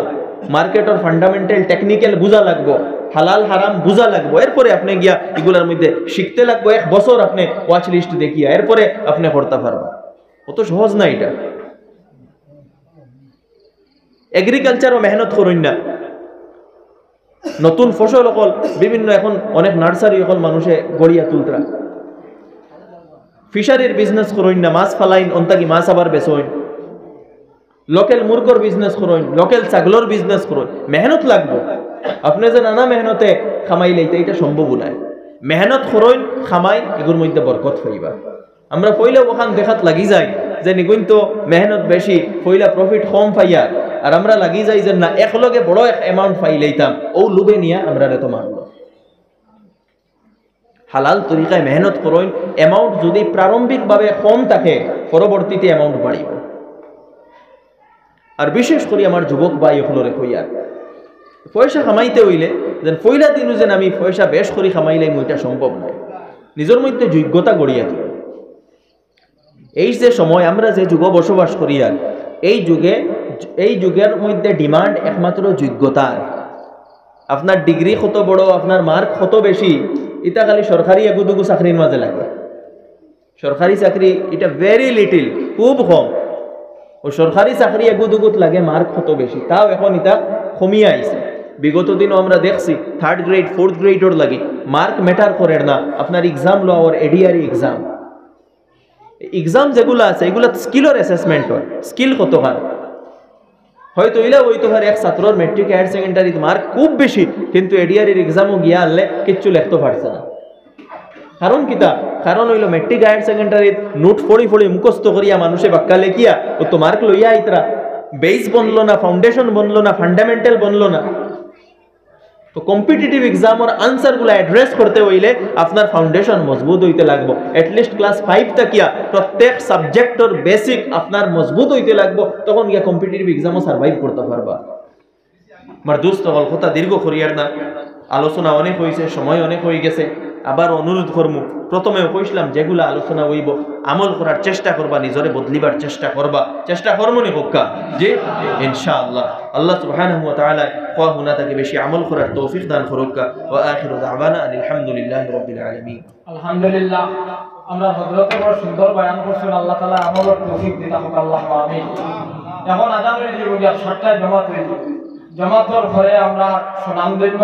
মার্কেটের ফান্ডামেন্টাল টেকনিক্যাল বুঝা লাগবো, হালাল হারাম বুঝা লাগবো। এরপরে আপনি গিয়া এগুলার মধ্যে শিখতে লাগবো। 1 বছর আপনি ওয়াচ লিস্ট দেখিয়া এরপরে আপনি করতে পারবেন। অত সহজ না এটা। এগ্রিকালচারও মেহনত করুন না, নতুন ফসল অকল বিভিন্ন এখন অনেক নার্সারি অকল মানুষে গড়িয়া তুলতরা। ফিশারির বিজনেস করুন না, মাছ ফালাইন অন্তাকি মাছ আবার বেচইন, লোকাল মুরগর বিজনেস করুন, লোকাল ছাগলর বিজনেস করুন। মেহনত লাগবো, আপনি যে নানা মেহনতে খামাই লইতে এটা সম্ভব নয়। মেহনত করইন খামাই এগুর মধ্যে বরকত হইবা। আমরা পয়লা ওখান দেখাত লাগি যাই যে নিগুন তো মেহনত বেশি, পয়লা প্রফিট কম পাইয়া, আর আমরা লাগি যাই যে না একলগে বড় এক অ্যামাউন্ট পাই লইতাম, ও লুবে নিয়া আমরা রেতো মারল। হালাল তরিকায় মেহনত করইন, অ্যামাউন্ট যদি প্রারম্ভিকভাবে কম থাকে পরবর্তীতে অ্যামাউন্ট বাড়িব। আর বিশেষ করে আমার যুবক ভাই হলরে হইয়া পয়সা খামাইতে হইলে যেন পয়লা দিনও যেন আমি পয়সা বেশ করে খামাইলে ওইটা সম্ভব নয়। নিজের মধ্যে যোগ্যতা গড়িয়া তুলে। এই যে সময় আমরা যে যুগ বসবাস করি, আর এই যুগের মধ্যে ডিমান্ড একমাত্র যোগ্যতার। আপনার ডিগ্রি কত বড়, আপনার মার্ক কত বেশি, এটা খালি সরকারি এগুদুগু চাকরির মাঝে লাগে। সরকারি চাকরি এটা ভেরি লিটিল, খুব কম। ও সরকারি চাকরি এগুদুগুত লাগে মার্ক কত বেশি, তাও এখন এটা কমিয়ে আইছে। বিগত দিনও আমরা দেখছি 3rd গ্রেড 4th গ্রেডর লাগে মার্ক ম্যাটার করে না। আপনার এক্সাম লো আর এডিআরই এক্সাম যেগুলো আছে এগুলো স্কিলের অ্যাসেসমেন্ট হয়। স্কিল কতখান হয়তো ইলা ওই তো এক ছাত্রর মেট্রিক হায়ার সেকেন্ডারিত মার্ক খুব বেশি, কিন্তু এডিআরইর এক্সামও গিয়া আনলে কিচ্ছু লিখতে পারছে না। কারণ কিতা? কারণ হইল মেট্রিক হায়ার সেকেন্ডারিত নোট ফড়ি মুখস্থ করিয়া মানুষে বাক্কা লেখিয়া ও তো মার্ক লইয়া আইতরা, বেস বনলো না, ফাউন্ডেশন বনলো না, ফান্ডামেন্টাল বনলো না। তো কম্পিটিটিভ এক্সামের আনসারগুলো অ্যাড্রেস করতে হইলে আপনার ফাউন্ডেশন মজবুত হইতে লাগবো। এটলিস্ট ক্লাস 5 তাকিয়া প্রত্যেক সাবজেক্টর বেসিক আপনার মজবুত হইতে লাগবো, তখন গিয়া কম্পিটিটিভ এক্সামও সার্ভাইভ করতে পারবা। আমার দোস্ত হল কথা দীর্ঘ করিয়ার না, আলোচনা অনেক হয়েছে, সময় অনেক হয়ে গেছে। আবার অনুরোধ করমু, প্রথমেও কইছিলাম যেগুলা আলোচনা হইব আমল করার চেষ্টা করবা, নিজরে বদলিবার চেষ্টা করবা, চেষ্টা করমনি পক্কা যে ইনশাআল্লাহ। আল্লাহ সুবহানাহু ওয়া তাআলা কোয়া হুনাতাকে বেশি আমল করার তৌফিক দান করুকা। ওয়া আখিরু দাওয়ানা আলহামদুলিল্লাহি রাব্বিল আলামিন। আলহামদুলিল্লাহ, আমরা হযরতের বড় সুন্দর বয়ান করছেন। আল্লাহ তাআলা আমলের তৌফিক দিন হোক, আল্লাহুম্মা আমিন। এখন আযানের যে বলি 7টায় জামাত হইছে, জামাতের ঘরে আমরা সুনামধন্য